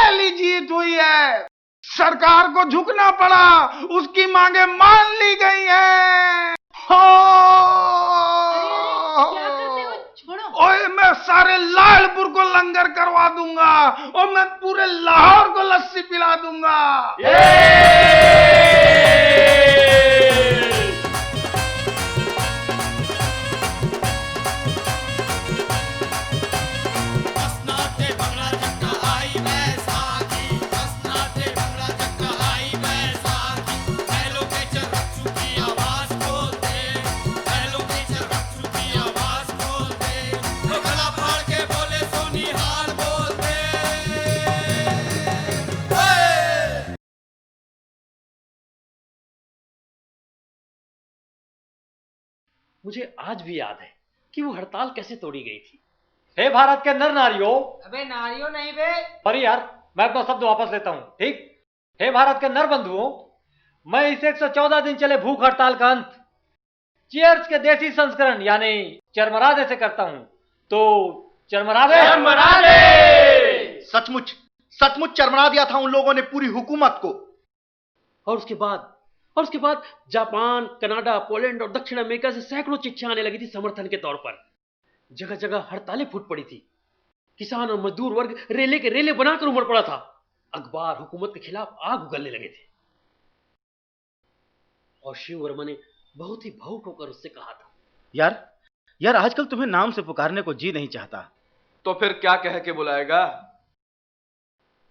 पहली जीत हुई है। सरकार को झुकना पड़ा, उसकी मांगे मान ली गई हैं। ओए मैं सारे लालपुर को लंगर करवा दूंगा और मैं पूरे लाहौर को लस्सी पिला दूंगा।
मुझे आज भी याद है कि वो हड़ताल कैसे तोड़ी गई थी।
हे भारत के नर नारियों।
अबे नारियों नहीं बे।
सॉरी यार, मैं अपना शब्द वापस लेता हूं, ठीक। हे भारत के नर बंधुओं, मैं इस 114 दिन चले भूख हड़ताल का अंत चीयर्स के देसी संस्करण यानी चरमरादे से करता हूं। तो चरमरादे।
सचमुच सचमुच चरमरा दिया था उन लोगों ने पूरी हुकूमत को।
और उसके बाद जापान, कनाडा, पोलैंड और दक्षिण अमेरिका से सैकड़ों चिट्ठियां आने लगी थी समर्थन के तौर पर। जगह जगह हड़तालें फूट पड़ी थी। किसान और मजदूर वर्ग रेले के रेले बनाकर उमड़ पड़ा था। अखबार हुकूमत के खिलाफ आग उगलने लगे थे। और शिव वर्मा ने बहुत ही भावुक होकर उससे कहा था,
यार आजकल तुम्हें नाम से पुकारने को जी नहीं चाहता।
तो फिर क्या कह के बुलाएगा?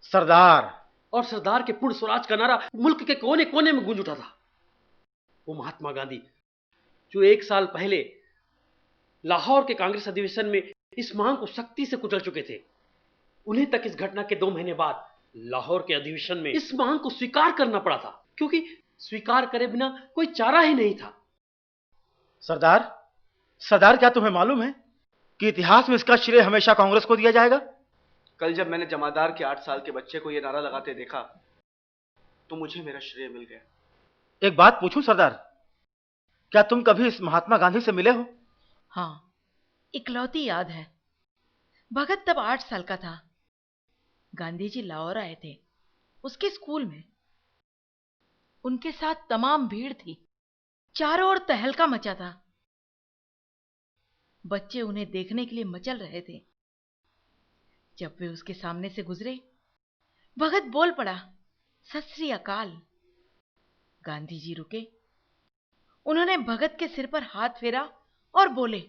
सरदार।
और सरदार के पूर्ण स्वराज का नारा मुल्क के कोने कोने में गूंज उठा था। वो महात्मा गांधी जो 1 साल पहले लाहौर के कांग्रेस अधिवेशन में इस मांग को सख्ती से कुचल चुके थे, उन्हें तक इस घटना के 2 महीने बाद लाहौर के अधिवेशन में इस मांग को स्वीकार करना पड़ा था, क्योंकि स्वीकार करे बिना कोई चारा ही नहीं था।
सरदार क्या तुम्हें मालूम है कि इतिहास में इसका श्रेय हमेशा कांग्रेस को दिया जाएगा?
कल जब मैंने जमादार के 8 साल के बच्चे को यह नारा लगाते देखा तो मुझे मेरा श्रेय मिल गया।
एक बात पूछूं सरदार, क्या तुम कभी इस महात्मा गांधी से मिले हो?
हाँ, इकलौती याद है। भगत तब 8 साल का था। गांधी जी लाहौर आए थे, उसके स्कूल में। उनके साथ तमाम भीड़ थी। चारों ओर तहलका मचा था। बच्चे उन्हें देखने के लिए मचल रहे थे। जब वे उसके सामने से गुजरे, भगत बोल पड़ा, सत श्री अकाल। गांधी जी रुके। उन्होंने भगत के सिर पर हाथ फेरा और बोले,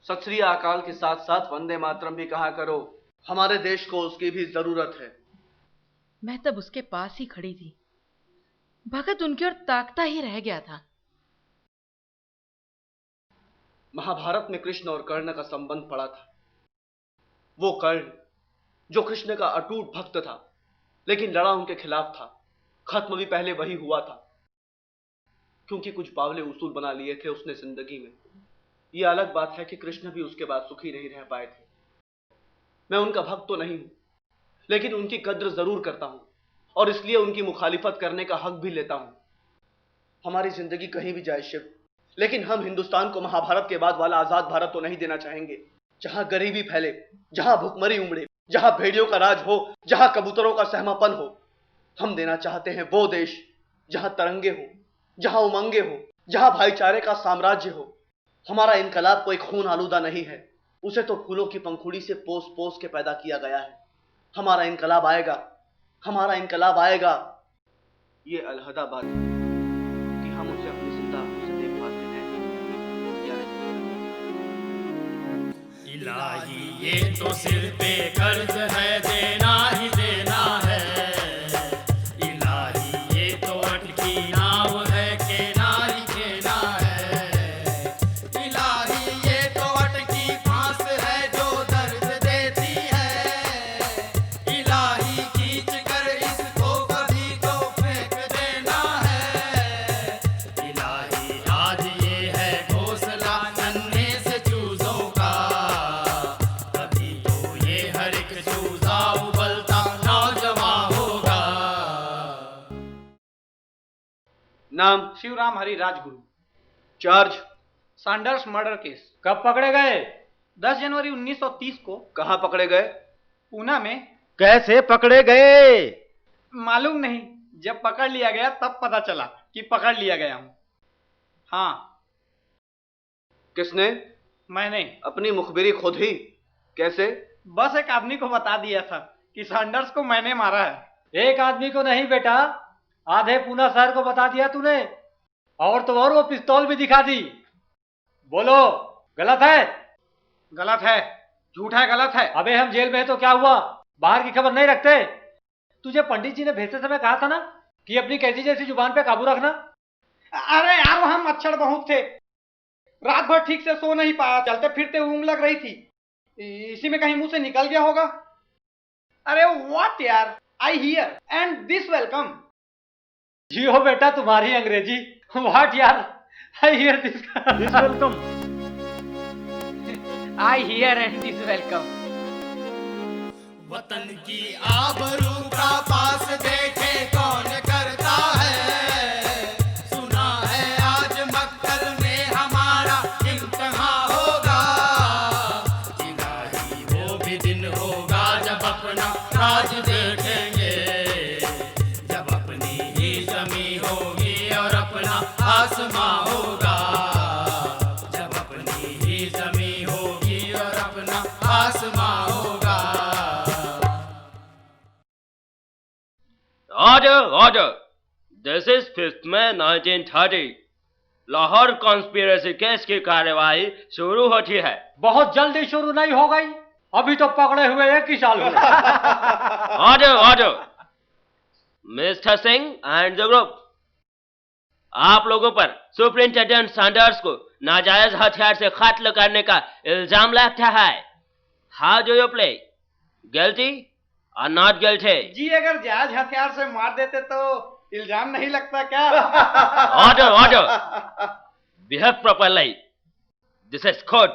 सत श्री अकाल के साथ साथ वंदे मातरम भी कहा करो, हमारे देश को उसकी भी जरूरत है।
मैं तब उसके पास ही खड़ी थी। भगत उनकी ओर ताकता ही रह गया था।
महाभारत में कृष्ण और कर्ण का संबंध पड़ा था। वो कर्ण जो कृष्ण का अटूट भक्त था, लेकिन लड़ा उनके खिलाफ था। खत्म भी पहले वही हुआ था, क्योंकि कुछ बावले उसूल बना लिए थे उसने जिंदगी में। यह अलग बात है कि कृष्ण भी उसके बाद सुखी नहीं रह पाए थे। मैं उनका भक्त तो नहीं हूं, लेकिन उनकी कद्र जरूर करता हूं और इसलिए उनकी मुखालिफत करने का हक भी लेता हूं। हमारी जिंदगी कहीं भी जाए शिव, लेकिन हम हिंदुस्तान को महाभारत के बाद वाला आजाद भारत तो नहीं देना चाहेंगे, जहां गरीबी फैले, जहां भुखमरी उमड़े, जहां भेड़ियों का राज हो, जहां कबूतरों का सहमापन हो। हम देना चाहते हैं वो देश जहां तरंगे हो, जहां उमंगे हो, जहां भाईचारे का साम्राज्य हो। हमारा इनकलाब कोई खून आलूदा नहीं है, उसे तो फूलों की पंखुड़ी से पोस पोस के पैदा किया गया है। हमारा इनकलाब आएगा, हमारा इनकलाब आएगा। ये अलहदा बात है कि हम उसे अपनी जिंदा आंखों से देख पाते हैं या नहीं।
इलाही ये तो सिर पे कर्ज है, देना ही देना है। इलाही ये तो अटकी नाव है, केना ही केना है। इलाही ये तो अटकी फांस है जो दर्द देती है। इलाही खींच कर इसको कभी तो फेंक देना है। इलाही आज ये है घोंसला नन्हे से चूजों का, तभी तो ये हर एक चूजा उबलता नौजवान होगा।
नाम
Shivram Hari Rajguru.
Charge
Saunders murder case.
कब पकड़े गए?
10 जनवरी 1930 को।
कहां पकड़े गए?
पूना में
कैसे पकड़े गए?
मालूम नहीं, जब पकड़ लिया गया तब पता चला कि पकड़ लिया गया हूं। हाँ।
किसने?
मैंने।
अपनी मुखबिरी खुद ही? कैसे?
बस एक आदमी को बता दिया था कि सैंडर्स को मैंने मारा है।
एक आदमी को नहीं बेटा, आधे पूना शहर को बता दिया तूने, और तो और वो पिस्तौल भी दिखा दी। बोलो, गलत है?
गलत है, झूठ है, गलत है।
अबे हम जेल में है तो क्या हुआ, बाहर की खबर नहीं रखते? तुझे पंडित जी ने भेजते समय कहा था ना कि अपनी कैंची जैसी जुबान पे काबू रखना।
अरे यार वहां मच्छर बहुत थे, रात भर ठीक से सो नहीं पाया, चलते फिरते ऊँग लग रही थी, इसी में कहीं मुंह से निकल गया होगा। अरे व्हाट यार, I hear and this welcome.
जी हो बेटा तुम्हारी अंग्रेजी। व्हाट यार, I hear this welcome.
I hear and this welcome.
वतन की आबरू का पास देखे कौन करता है, सुना है आज मक्तल में हमारा इम्तिहान होगा, जिंदगी वो भी दिन होगा जब अपना राज देखेंगे, जब अपनी ही जमी होगी और अपना आसमां होगा, जब अपनी ही जमी होगी और अपना आसमां होगा।
Order! This is 5th May 1930। Lahore conspiracy case की कार्यवाही शुरू होती है।
बहुत जल्दी शुरू नहीं हो गई, अभी तो पकड़े हुए 1 ही साल हुए।
Order mister Singh and the group, आप लोगों पर सुपरिंटेंडेंट सैंडर्स को नाजायज हथियार से कत्ल करने का इल्जाम लगता है। How do you play, guilty और नॉट गिल्टी?
जी अगर जायज हथियार से मार देते तो इल्जाम नहीं लगता क्या?
Order behave properly, this is court.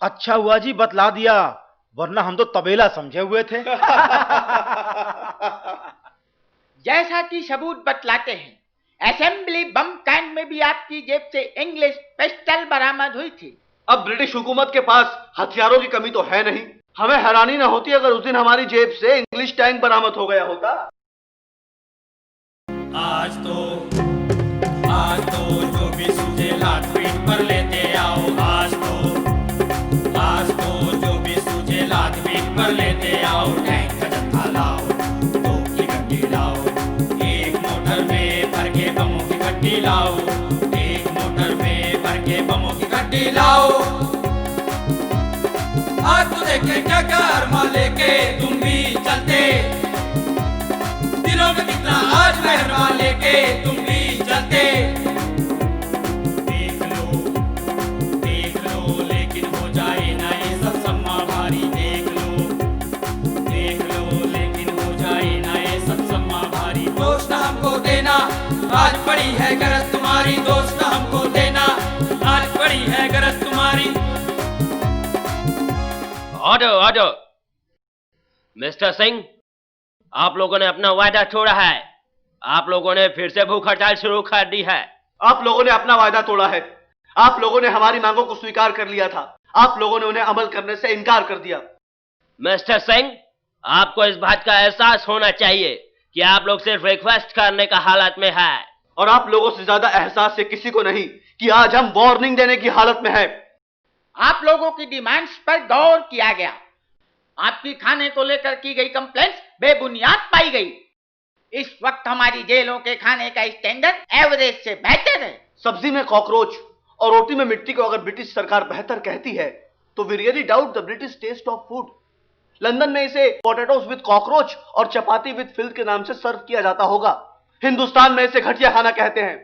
अच्छा हुआ जी बतला दिया, वरना हम तो तबेला समझे हुए थे।
जैसा कि सबूत बतलाते हैं, असेंबली बम कैंप में भी आपकी जेब से इंग्लिश पिस्टल बरामद हुई थी।
अब ब्रिटिश हुकूमत के पास हथियारों की कमी तो है नहीं, हमें हैरानी न होती अगर उस दिन हमारी जेब से इंग्लिश टैंक बरामद हो गया होता।
आज तो जो भी सूझे लात पीठ पर लेते आओ, आज तो जो भी सूझे लात पीठ पर लेते आओ, टैंक का जत्था लाओ, 2 की गड्डी लाओ, एक मोटर में भर के बमों की गड्डी लाओ, एक मोटर में भर के बमों की गड्डी लाओ। आज तो देखे क्या अरमा लेके तुम भी चलते, दिलों में कितना आज मेहरमा लेके तुम भी चलते। देख लो लेकिन हो जाए ना ये सब सम्मा भारी, देख लो लेकिन हो जाए ना ये सब सम्मा भारी। दोस्त हमको देना आज पड़ी है गरज तुम्हारी, दोस्त हमको देना आज पड़ी है गरज तुम्हारी।
ऑर्डर मिस्टर सिंह, आप लोगों ने अपना वायदा तोड़ा है, आप लोगों ने फिर से भूख हड़ताल शुरू कर दी है।
आप लोगों ने अपना वायदा तोड़ा है, आप लोगों ने हमारी मांगों को स्वीकार कर लिया था, आप लोगों ने उन्हें अमल करने से इनकार कर दिया।
मिस्टर सिंह, आपको इस बात का एहसास होना चाहिए कि आप लोग सिर्फ रिक्वेस्ट करने का हालत में है,
और आप लोगों से ज्यादा एहसास से किसी को नहीं कि आज हम वार्निंग देने की हालत में हैं।
आप लोगों की डिमांड्स पर गौर किया गया, आपकी खाने को लेकर की गई कंप्लेंट्स बेबुनियाद पाई गई। इस वक्त हमारी जेलों के खाने का स्टैंडर्ड एवरेज से बेहतर है।
सब्जी में कॉकरोच और रोटी में मिट्टी को अगर ब्रिटिश सरकार बेहतर कहती है तो we really doubt the British taste of food. London में इसे पोटैटोस विद कॉकरोच और चपाती विद फिल्थ के नाम से सर्व किया जाता होगा, हिंदुस्तान में इसे घटिया खाना कहते हैं।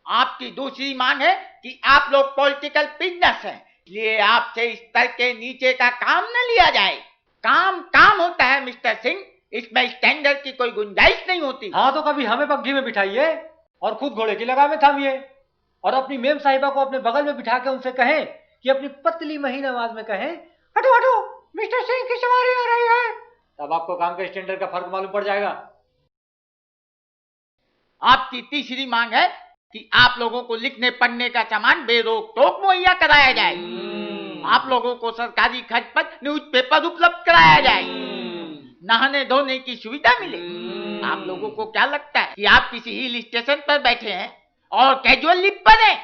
आपकी दूसरी मांग है कि आप लोग पॉलिटिकल प्रिजनर्स हैं, इसलिए आपसे इस स्तर के नीचे का काम न लिया जाए। काम होता है मिस्टर सिंह, इसमें स्टैंडर्ड की कोई गुंजाइश नहीं होती।
हाँ तो कभी हमें पग्घी में बिठाइए और खुद घोड़े की लगाम में थामिए, और अपनी मेम साहिबा को अपने बगल में बिठा के उनसे कहें कि अपनी पतली महीन आवाज में कहें, हटो हटो मिस्टर सिंह की सवारी आ रही है। तब आपको काम के स्टैंडर्ड का फर्क मालूम पड़ जाएगा।
आपकी तीसरी मांग है कि आप लोगों को लिखने पढ़ने का सामान बेरोक टोक मुहैया कराया जाए। आप लोगों को सरकारी खर्च पर न्यूज़पेपर उपलब्ध कराया जाए। नहाने धोने की सुविधा मिले। आप लोगों को क्या लगता है कि आप किसी हिल स्टेशन पर बैठे हैं और कैजुअल लीव पर हैं?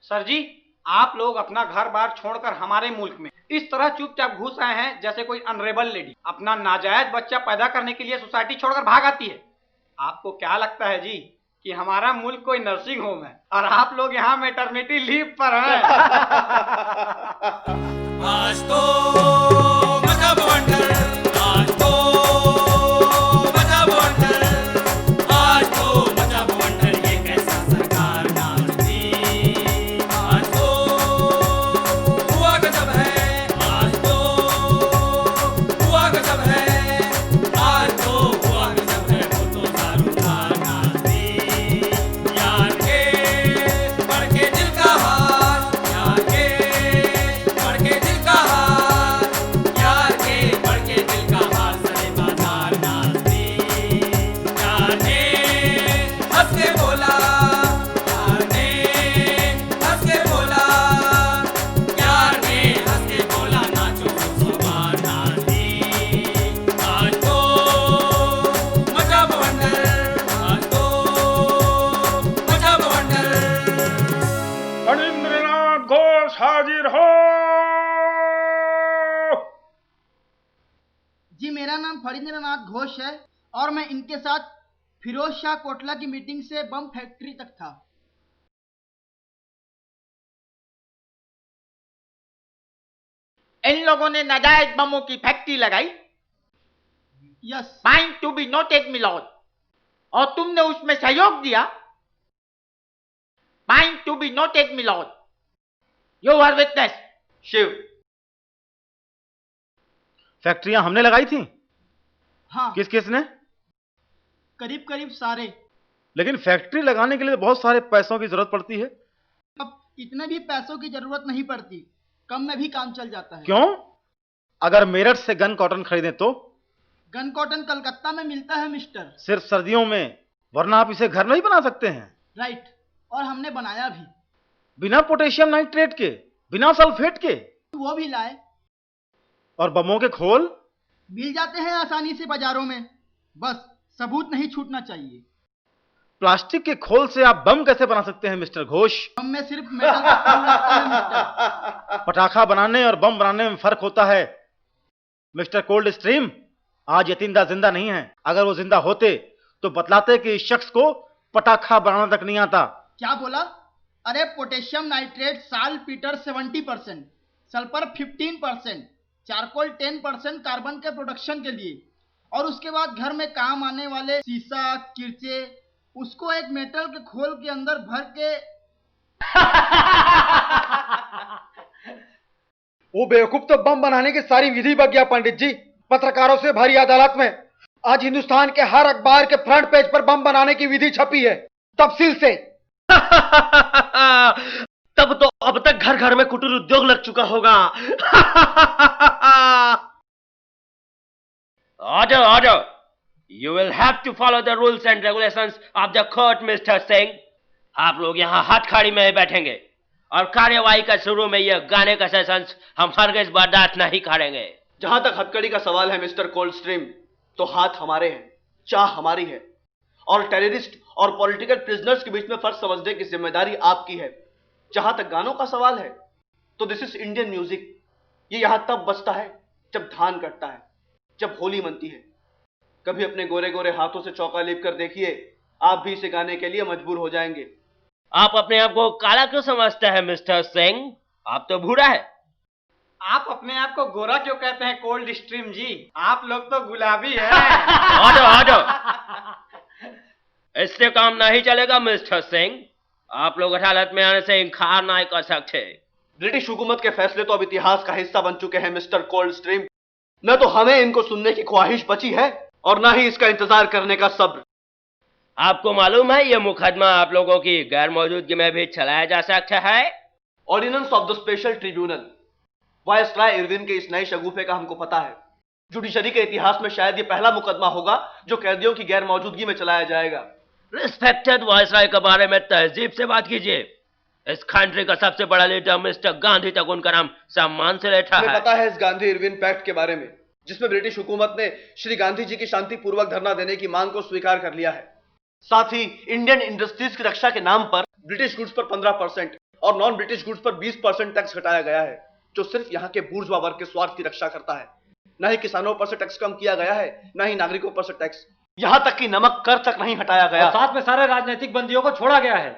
सर जी, आप लोग अपना घर बार छोड़कर हमारे मुल्क में इस तरह चुपचाप घुस आए हैं जैसे कोई अनरेबल लेडी अपना नाजायज बच्चा पैदा करने के लिए सोसाइटी छोड़कर भाग आती है। आपको क्या लगता है जी कि हमारा मुल्क कोई नर्सिंग होम है और आप लोग यहाँ मैटरनिटी लीव पर हैं?
आज तो मचा बवंडर, आज तो मचा बवंडर, आज तो मचा बवंडर, ये कैसा सरकार नाचती। आज तो हुआ गजब है, आज तो हुआ गजब है, आज तो हुआ गजब है, वो तो दारूदार नाचती। यार के बढ़ के दिल का हाल, यार के बढ़ के दिल का हाल, यार के बढ़ के दिल का हाल, सरे बाजार नाचती। यार ने हंस के बोला, यार ने हंस के बोला, यार ने हंस के बोला, नाचो सुबह नाचती। आज तो मचा बवंडर, आज तो मचा बवंडर।
फणींद्रनाथ घोष हाजिर हो।
जी, मेरा नाम फणींद्रनाथ घोष है और मैं इनके साथ फिरोज शाह कोटला की मीटिंग से बम फैक्ट्री तक था।
इन लोगों ने नाजायज बमों की फैक्ट्री लगाई।
Yes.
Point to be noted milord. और तुमने उसमें सहयोग दिया। Point to be noted milord. You are witness.
Shiv,
फैक्ट्रियां हमने लगाई थी?
हाँ,
किस किसने?
करीब करीब सारे।
लेकिन फैक्ट्री लगाने के लिए बहुत सारे पैसों की जरूरत पड़ती है।
अब इतने भी पैसों की जरूरत नहीं पड़ती, कम में भी काम चल जाता है।
क्यों? अगर मेरठ से गन कॉटन खरीदें तो?
गन कॉटन कलकत्ता में मिलता है मिस्टर।
सिर्फ सर्दियों में, वरना आप इसे घर में ही बना सकते हैं।
राइट, और हमने बनाया भी।
बिना पोटेशियम नाइट्रेट के, बिना सल्फेट के।
वो भी लाए।
और बमों के खोल?
मिल जाते हैं आसानी से बाजारों में, बस सबूत नहीं छूटना चाहिए।
प्लास्टिक के खोल से आप बम कैसे बना सकते हैं मिस्टर घोष?
बम में सिर्फ मेटल का खोल लगता है मिस्टर।
पटाखा बनाने और बम बनाने में फर्क होता है मिस्टर कोल्ड स्ट्रीम। आज यतींदा जिंदा नहीं है। अगर वो जिंदा होते तो बतलाते कि इस शख्स को पटाखा बनाना तक नहीं आता।
क्या बोला? अरे पोटेशियम नाइट्रेट साल पीटर 70%, सल्फर 15%, चारकोल 10% कार्बन के प्रोडक्शन के लिए, और उसके बाद घर में काम आने वाले शीशा, किरचे, उसको एक मेटल के खोल के अंदर भर के।
वो बेवकूफ तो बम बनाने की सारी विधि बक गया पंडित जी, पत्रकारों से भरी अदालत में। आज हिंदुस्तान के हर अखबार के फ्रंट पेज पर बम बनाने की विधि छपी है, तफसील से।
तब तो अब तक घर घर में कुटीर उद्योग लग चुका होगा। Order. You will have to follow the rules and regulations of the court, Mr. Singh. आप लोग यहाँ हथकड़ी में ही बैठेंगे और कार्यवाही का शुरू में यह गाने का सेशन हम हरगिज बर्दाश्त नहीं करेंगे।
जहां तक हथकड़ी का सवाल है मिस्टर कोल्ड स्ट्रीम, तो हाथ हमारे हैं, चाह हमारी है, और टेररिस्ट और पॉलिटिकल प्रिजनर्स के बीच में फर्क समझने की जिम्मेदारी आपकी है। जहां तक गानों का सवाल है, तो दिस इज इंडियन म्यूजिक। ये यहां तब बजता है जब धान कटता है, जब होली मनती है। कभी अपने गोरे गोरे हाथों से चौका लेप कर देखिए, आप भी इसे गाने के लिए मजबूर हो जाएंगे।
आप अपने आप को काला क्यों समझते हैं मिस्टर सिंह? आप तो भूरा है।
आप अपने आप को गोरा क्यों कहते हैं कोल्ड स्ट्रीम जी? आप लोग तो गुलाबी हैं।
ऑर्डर। इससे काम नहीं चलेगा मिस्टर सिंह। आप लोग अदालत में आने से इनकार नहीं कर सकते।
ब्रिटिश हुकूमत के फैसले तो अब इतिहास का हिस्सा बन चुके हैं मिस्टर कोल्ड स्ट्रीम। न तो हमें इनको सुनने की ख्वाहिश बची है और ना ही इसका इंतजार करने का सब्र।
आपको मालूम है यह मुकदमा आप लोगों की गैर मौजूदगी में भी चलाया जा सकता है।
Ordinance of the special tribunal. Viceroy Irwin के इस नए शगुफे का हमको पता है। जुडिशरी के इतिहास में शायद ये पहला मुकदमा होगा जो कैदियों की गैर मौजूदगी में चलाया जाएगा।
रिस्पेक्टेड वायसराय के बारे में तहजीब से बात कीजिए। इस कंट्री का सबसे बड़ा लीडर मिस्टर गांधी तक उनका नाम सम्मान से लेता है।
पता है इस गांधी इरविन पैक्ट के बारे में। जिसमें ब्रिटिश हुकूमत ने श्री गांधी जी की शांतिपूर्वक धरना देने की मांग को स्वीकार कर लिया है। साथ ही इंडियन इंडस्ट्रीज की रक्षा के नाम पर ब्रिटिश गुड्स पर 15% और नॉन ब्रिटिश गुड्स पर 20% टैक्स घटाया गया है, जो सिर्फ यहाँ के बूर्जवा वर्ग के स्वार्थ की रक्षा करता है। न ही किसानों पर से टैक्स कम किया गया है, न ही नागरिकों पर से टैक्स, यहाँ तक कि नमक कर तक नहीं हटाया गया।
साथ में सारे राजनीतिक बंदियों को छोड़ा गया है।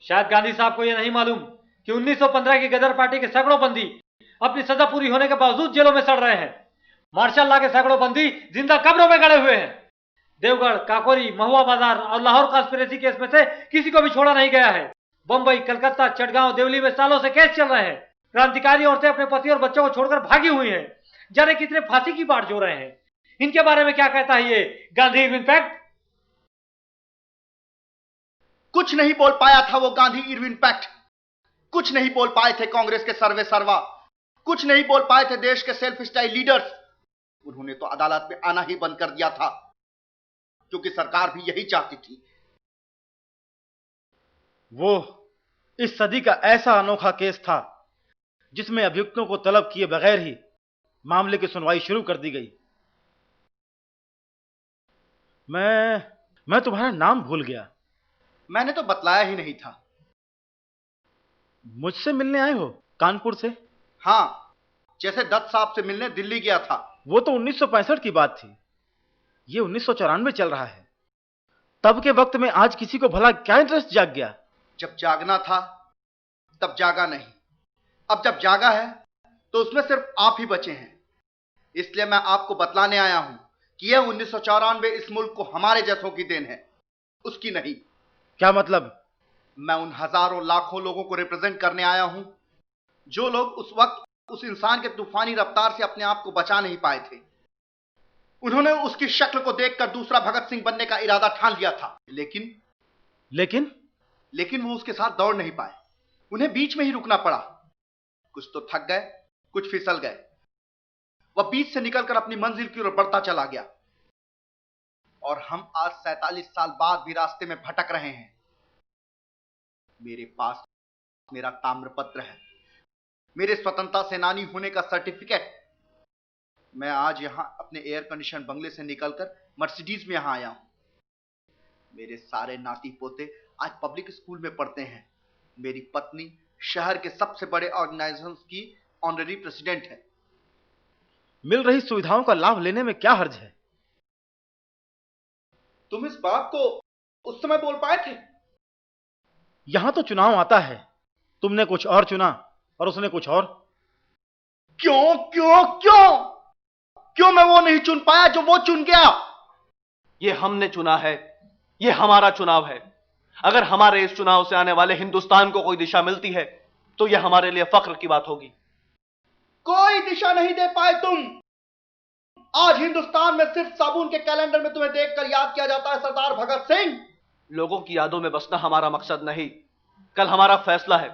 शायद गांधी साहब को यह नहीं मालूम कि 1915 की गदर पार्टी के सैकड़ों बंदी अपनी सजा पूरी होने के बावजूद जेलों में सड़ रहे हैं। मार्शल लॉ के सैकड़ों बंदी जिंदा कब्रों में गड़े हुए हैं। देवगढ़, काकोरी, महुआ बाजार और लाहौर कॉन्स्पिरेसी केस में से किसी को भी छोड़ा नहीं गया है। बंबई, कलकत्ता, चटगांव, देवली में सालों से केस चल रहे हैं। क्रांतिकारी औरतें अपने पति और बच्चों को छोड़कर भागी हुई हैं। जाने कितने फांसी की बाट जो रहे हैं। इनके बारे में क्या कहता है ये गांधी इरविन पैक्ट?
कुछ नहीं बोल पाया था वो गांधी इरविन पैक्ट। कुछ नहीं बोल पाए थे कांग्रेस के सर्वे सर्वा। कुछ नहीं बोल पाए थे देश के सेल्फ स्टाइल लीडर्स। उन्होंने तो अदालत में आना ही बंद कर दिया था, क्योंकि सरकार भी यही चाहती थी।
वो इस सदी का ऐसा अनोखा केस था जिसमें अभियुक्तों को तलब किए बगैर ही मामले की सुनवाई शुरू कर दी गई। मैं तुम्हारा नाम भूल गया।
मैंने तो बतलाया ही नहीं था।
मुझसे मिलने आए हो कानपुर से?
हां, जैसे दत्त साहब से मिलने दिल्ली गया था।
वो तो 1965 की बात थी। ये 1994 चल रहा है। तब के वक्त में आज किसी को भला क्या इंटरेस्ट जाग गया?
जब जागना था तब जागा नहीं। अब जब जागा है तो उसमें सिर्फ आप ही बचे हैं। इसलिए मैं आपको बतलाने आया हूं कि यह 1994 इस मुल्क को हमारे जैसों की देन है, उसकी नहीं।
क्या मतलब?
मैं उन हजारों लाखों लोगों को रिप्रेजेंट करने आया हूं जो लोग उस वक्त उस इंसान के तूफानी रफ्तार से अपने आप को बचा नहीं पाए थे। उन्होंने उसकी शक्ल को देखकर दूसरा भगत सिंह बनने का इरादा ठान लिया था, लेकिन वो उसके साथ दौड़ नहीं पाए। उन्हें बीच में ही रुकना पड़ा। कुछ तो थक गए, कुछ फिसल गए। वह बीच से निकलकर अपनी मंजिल की ओर बढ़ता चला गया। और हम आज 47 साल बाद भी रास्ते में भटक रहे हैं। मेरे पास मेरा ताम्रपत्र है, मेरे स्वतंत्रता सेनानी होने का सर्टिफिकेट। मैं आज यहां अपने एयर कंडीशन बंगले से निकलकर मर्सिडीज में यहां आया हूं। मेरे सारे नाती पोते आज पब्लिक स्कूल में पढ़ते हैं। मेरी पत्नी शहर के सबसे बड़े ऑर्गेनाइजेशन की ऑनरेरी प्रेसिडेंट है।
मिल रही सुविधाओं का लाभ लेने में क्या हर्ज है?
तुम इस बात को उस समय बोल पाए थे?
यहां तो चुनाव आता है। तुमने कुछ और चुना और उसने कुछ और।
क्यों क्यों क्यों क्यों मैं वो नहीं चुन पाया जो वो चुन गया?
ये हमने चुना है, ये हमारा चुनाव है। अगर हमारे इस चुनाव से आने वाले हिंदुस्तान को कोई दिशा मिलती है तो यह हमारे लिए फख्र की बात होगी।
कोई दिशा नहीं दे पाए तुम। आज हिंदुस्तान में सिर्फ साबुन के कैलेंडर में तुम्हें देखकर याद किया जाता है सरदार भगत सिंह।
लोगों की यादों में बसना हमारा मकसद नहीं, कल हमारा फैसला है।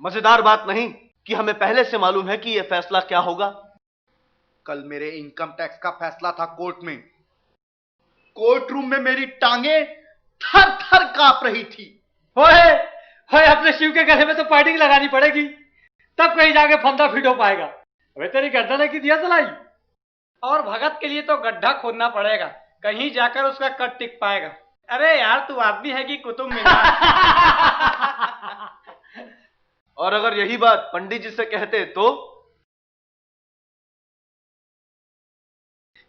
मजेदार बात नहीं कि हमें पहले से मालूम है कि यह फैसला क्या होगा।
कल मेरे इनकम टैक्स का फैसला था कोर्ट में। कोर्ट रूम में मेरी टांगे थर थर कांप रही थी।
होए अपने शिव के गले में तो पार्टिंग लगानी पड़ेगी, तब कहीं जाके फंदा फिट हो पाएगा। अबे तेरी गर्दन की दिया जलाई।
और भगत के लिए तो गड्ढा खोदना पड़ेगा, कहीं जाकर उसका कट टिक पाएगा। अरे यार, तू आदमी है कि कुतुब मीनार।
और अगर यही बात पंडित जी से कहते तो?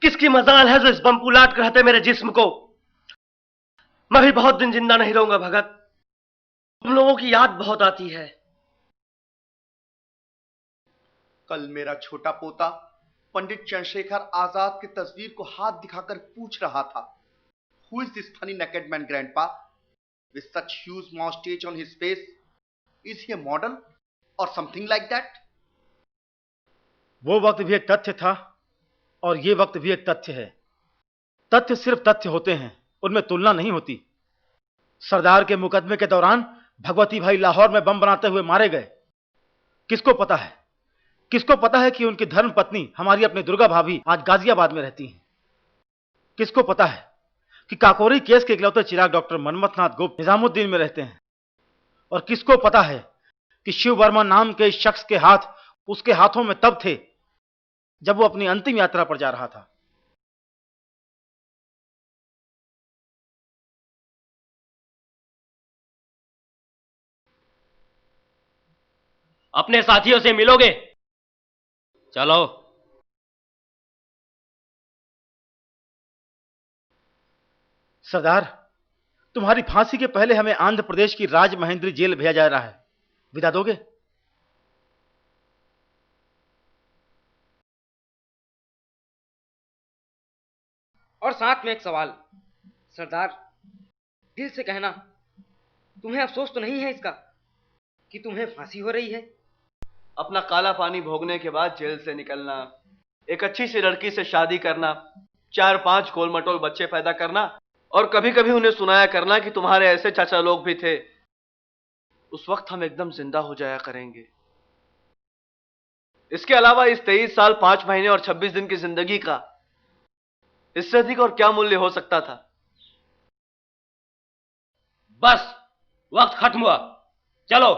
किसकी मजाल है जो इस बम उलाट कर रहते मेरे जिस्म को? मैं भी बहुत दिन जिंदा नहीं रहूंगा भगत। तुम लोगों की याद बहुत आती है।
कल मेरा छोटा पोता पंडित चंद्रशेखर आजाद की तस्वीर को हाथ दिखाकर पूछ रहा था, who is this funny naked man grandpa with such huge moustache on his face? Is he a model और समथिंग लाइक दैट?
वो वक्त भी एक तथ्य था और ये वक्त भी एक तथ्य है। तथ्य सिर्फ तथ्य होते हैं, उनमें तुलना नहीं होती। सरदार के मुकदमे के दौरान भगवती भाई लाहौर में बम बनाते हुए मारे गए। किसको पता है कि उनकी धर्म पत्नी हमारी अपनी दुर्गा भाभी आज गाजियाबाद में रहती हैं? किसको पता है कि काकोरी केस के इकलौते चिराग डॉक्टर मनमथनाथ गुप्त निजामुद्दीन में रहते हैं? और किसको पता है कि शिव वर्मा नाम के इस शख्स के हाथ उसके हाथों में तब थे जब वो अपनी अंतिम यात्रा पर जा रहा था।
अपने साथियों से मिलोगे? चलो।
सरदार, तुम्हारी फांसी के पहले हमें आंध्र प्रदेश की राजमहेंद्री जेल भेजा जा रहा है। विदा दोगे?
और साथ में एक सवाल, सरदार, दिल से कहना, तुम्हें अफसोस तो नहीं है इसका कि तुम्हें फांसी हो रही है?
अपना काला पानी भोगने के बाद जेल से निकलना, एक अच्छी सी लड़की से शादी करना, 4-5 गोल मटोल बच्चे पैदा करना, और कभी कभी उन्हें सुनाया करना कि तुम्हारे ऐसे चाचा लोग भी थे, उस वक्त हम एकदम जिंदा हो जाया करेंगे। इसके अलावा इस 23 साल 5 महीने और 26 दिन की जिंदगी का इससे अधिक और क्या मूल्य हो सकता था?
बस वक्त खत्म हुआ, चलो।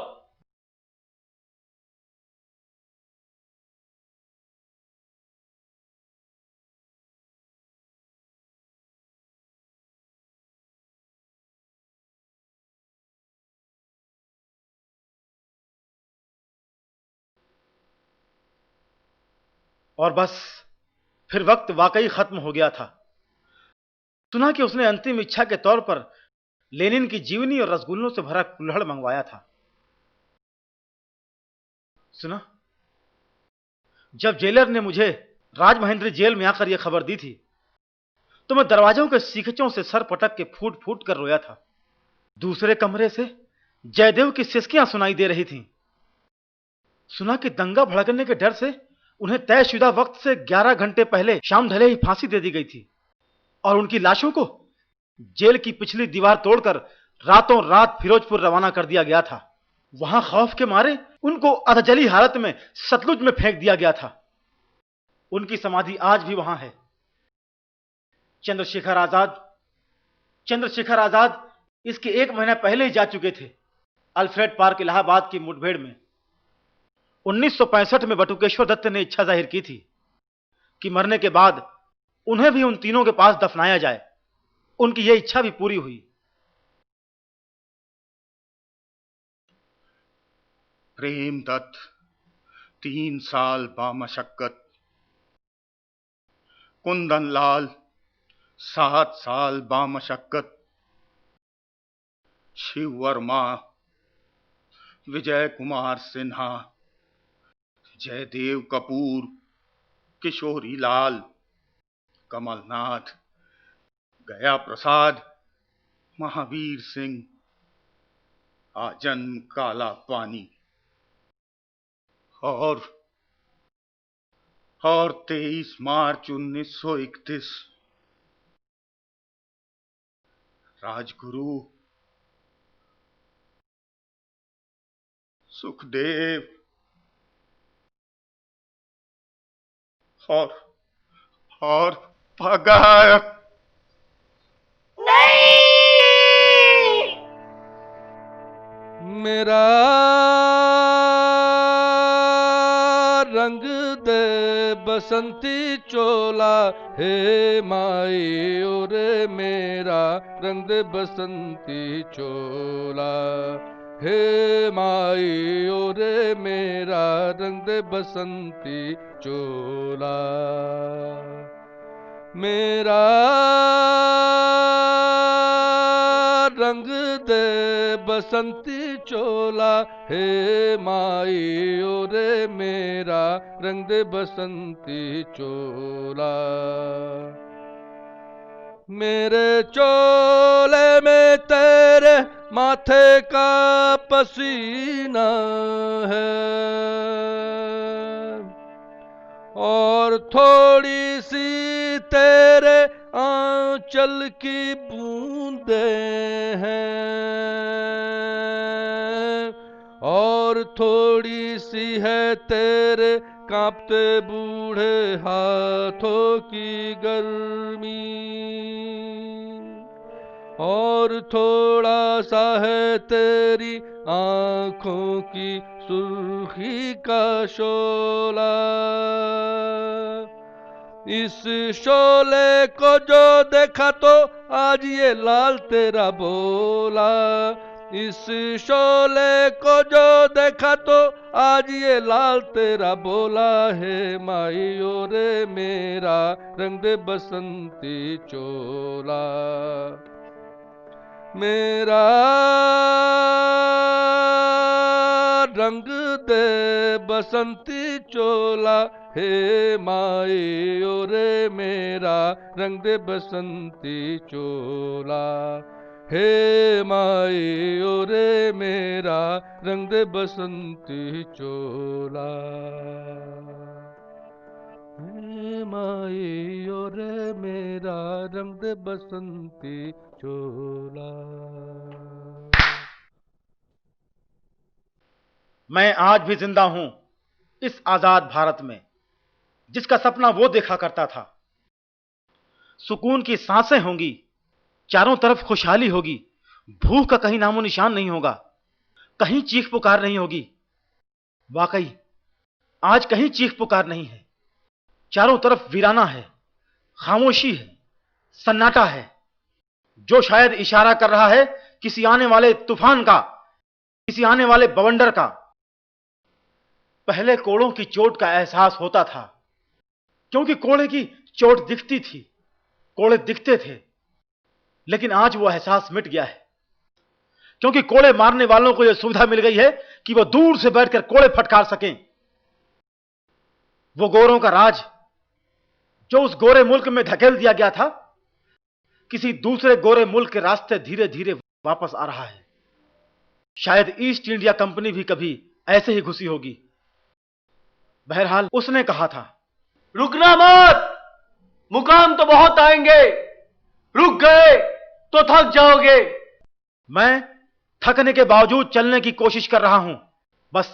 और बस फिर वक्त वाकई खत्म हो गया था। सुना कि उसने अंतिम इच्छा के तौर पर लेनिन की जीवनी और रसगुल्लों से भरा कुल्हड़ मंगवाया था। सुना, जब जेलर ने मुझे राजमहेंद्री जेल में आकर यह खबर दी थी तो मैं दरवाजों के सीखचों से सर पटक के फूट फूट कर रोया था। दूसरे कमरे से जयदेव की सिसकियां सुनाई दे रही थीं। सुना कि दंगा भड़कने के डर से उन्हें तयशुदा वक्त से 11 घंटे पहले शाम ढले ही फांसी दे दी गई थी और उनकी लाशों को जेल की पिछली दीवार तोड़कर रातों रात फिरोजपुर रवाना कर दिया गया था। वहां खौफ के मारे उनको अधजली हालत में सतलुज में फेंक दिया गया था। उनकी समाधि आज भी वहां है। चंद्रशेखर आजाद इसके 1 महीना पहले ही जा चुके थे अल्फ्रेड पार्क इलाहाबाद की मुठभेड़ में। 1965 में बटुकेश्वर दत्त ने इच्छा जाहिर की थी कि मरने के बाद उन्हें भी उन तीनों के पास दफनाया जाए। उनकी यह इच्छा भी पूरी हुई।
प्रेमदत्त 3 साल बामशक्कत, कुंदनलाल 7 साल बामशक्कत, शिव वर्मा, विजय कुमार सिन्हा, जयदेव कपूर, किशोरी लाल, कमलनाथ, गया प्रसाद, महावीर सिंह, आजन्म काला पानी और 23 मार्च 1931 राजगुरु सुखदेव और भगत।
मेरा रंग दे बसंती चोला हे माई और मेरा रंग दे बसंती चोला हे माई और मेरा रंग दे बसंती चोला। मेरा रंग दे बसंती चोला हे माई और मेरा रंग दे बसंती चोला। मेरे चोले में तेरे माथे का पसीना है और थोड़ी सी तेरे आंचल की बूंदे हैं और थोड़ी सी है तेरे कांपते बूढ़े हाथों की गर्मी और थोड़ा सा है तेरी आंखों की सुर्खी का शोला। इस शोले को जो देखा तो आज ये लाल तेरा बोला, इस शोले को जो देखा तो आज ये लाल तेरा बोला है माइयो रे मेरा रंग दे बसंती चोला, मेरा रंग दे बसंती चोला हे माइयो रे मेरा रंग दे बसंती चोला, हे माइयो रे मेरा रंग दे बसंती चोला, हे माइयो रे मेरा रंग दे बसंती चोला।
मैं आज भी जिंदा हूं इस आजाद भारत में जिसका सपना वो देखा करता था। सुकून की सांसें होंगी, चारों तरफ खुशहाली होगी, भूख का कहीं नामो निशान नहीं होगा, कहीं चीख पुकार नहीं होगी। वाकई आज कहीं चीख पुकार नहीं है, चारों तरफ वीराना है, खामोशी है, सन्नाटा है, जो शायद इशारा कर रहा है किसी आने वाले तूफान का, किसी आने वाले बवंडर का। पहले कोड़ों की चोट का एहसास होता था क्योंकि कोड़े की चोट दिखती थी, कोड़े दिखते थे, लेकिन आज वो एहसास मिट गया है क्योंकि कोड़े मारने वालों को यह सुविधा मिल गई है कि वो दूर से बैठकर कोड़े फटकार सकें। वो गोरों का राज जो उस गोरे मुल्क में धकेल दिया गया था, किसी दूसरे गोरे मुल्क के रास्ते धीरे धीरे वापस आ रहा है। शायद ईस्ट इंडिया कंपनी भी कभी ऐसे ही घुसी होगी। बहरहाल उसने कहा था,
रुकना मत, मुकाम तो बहुत आएंगे, रुक गए तो थक जाओगे।
मैं थकने के बावजूद चलने की कोशिश कर रहा हूं, बस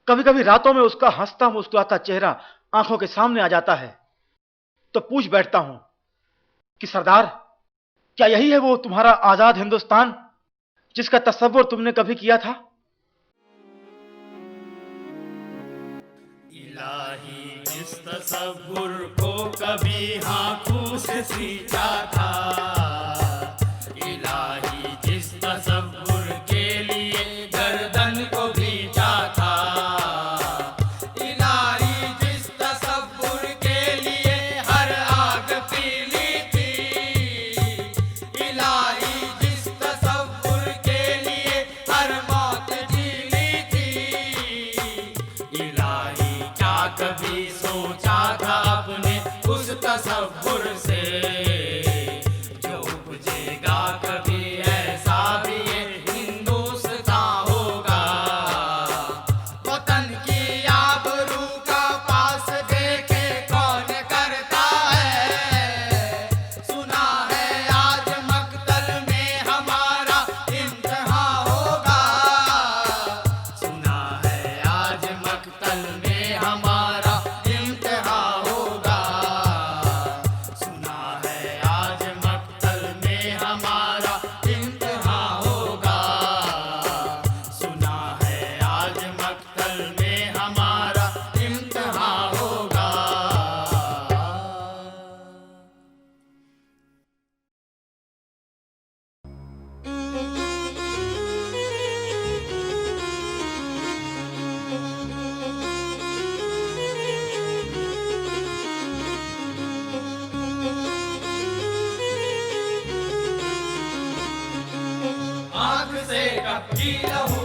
कभी कभी रातों में उसका हंसता मुस्कुराता चेहरा आंखों के सामने आ जाता है तो पूछ बैठता हूं कि सरदार, क्या यही है वो तुम्हारा आजाद हिंदुस्तान जिसका तसव्वुर तुमने कभी किया था?
इलाही जिस तसव्वुर को कभी आंखों से सींचा था, इलाही जिस तसव्वुर के लिए गर्दन को भींचा था, इलाही जिस तसव्वुर के लिए हर आग पीली थी, इलाही जिस तसव्वुर के लिए हर मौत जीनी थी, इलाही क्या कभी सोचा था अपने उस तसव्वुर से जो उपजेगा कभी ऐसा भी ये हिंदुस्तान होगा। वतन की आबरू का पास देखे कौन करता है, सुना है आज मक्तल में हमारा इम्तिहान होगा, सुना है आज मक्तल में हमारा इम्तिहान होगा, सुना है आज मक्तल में हमारा इम्तिहान होगा, सुना है आज मक्तल में हमारा इम्तिहान होगा। आँख से कपटी लहू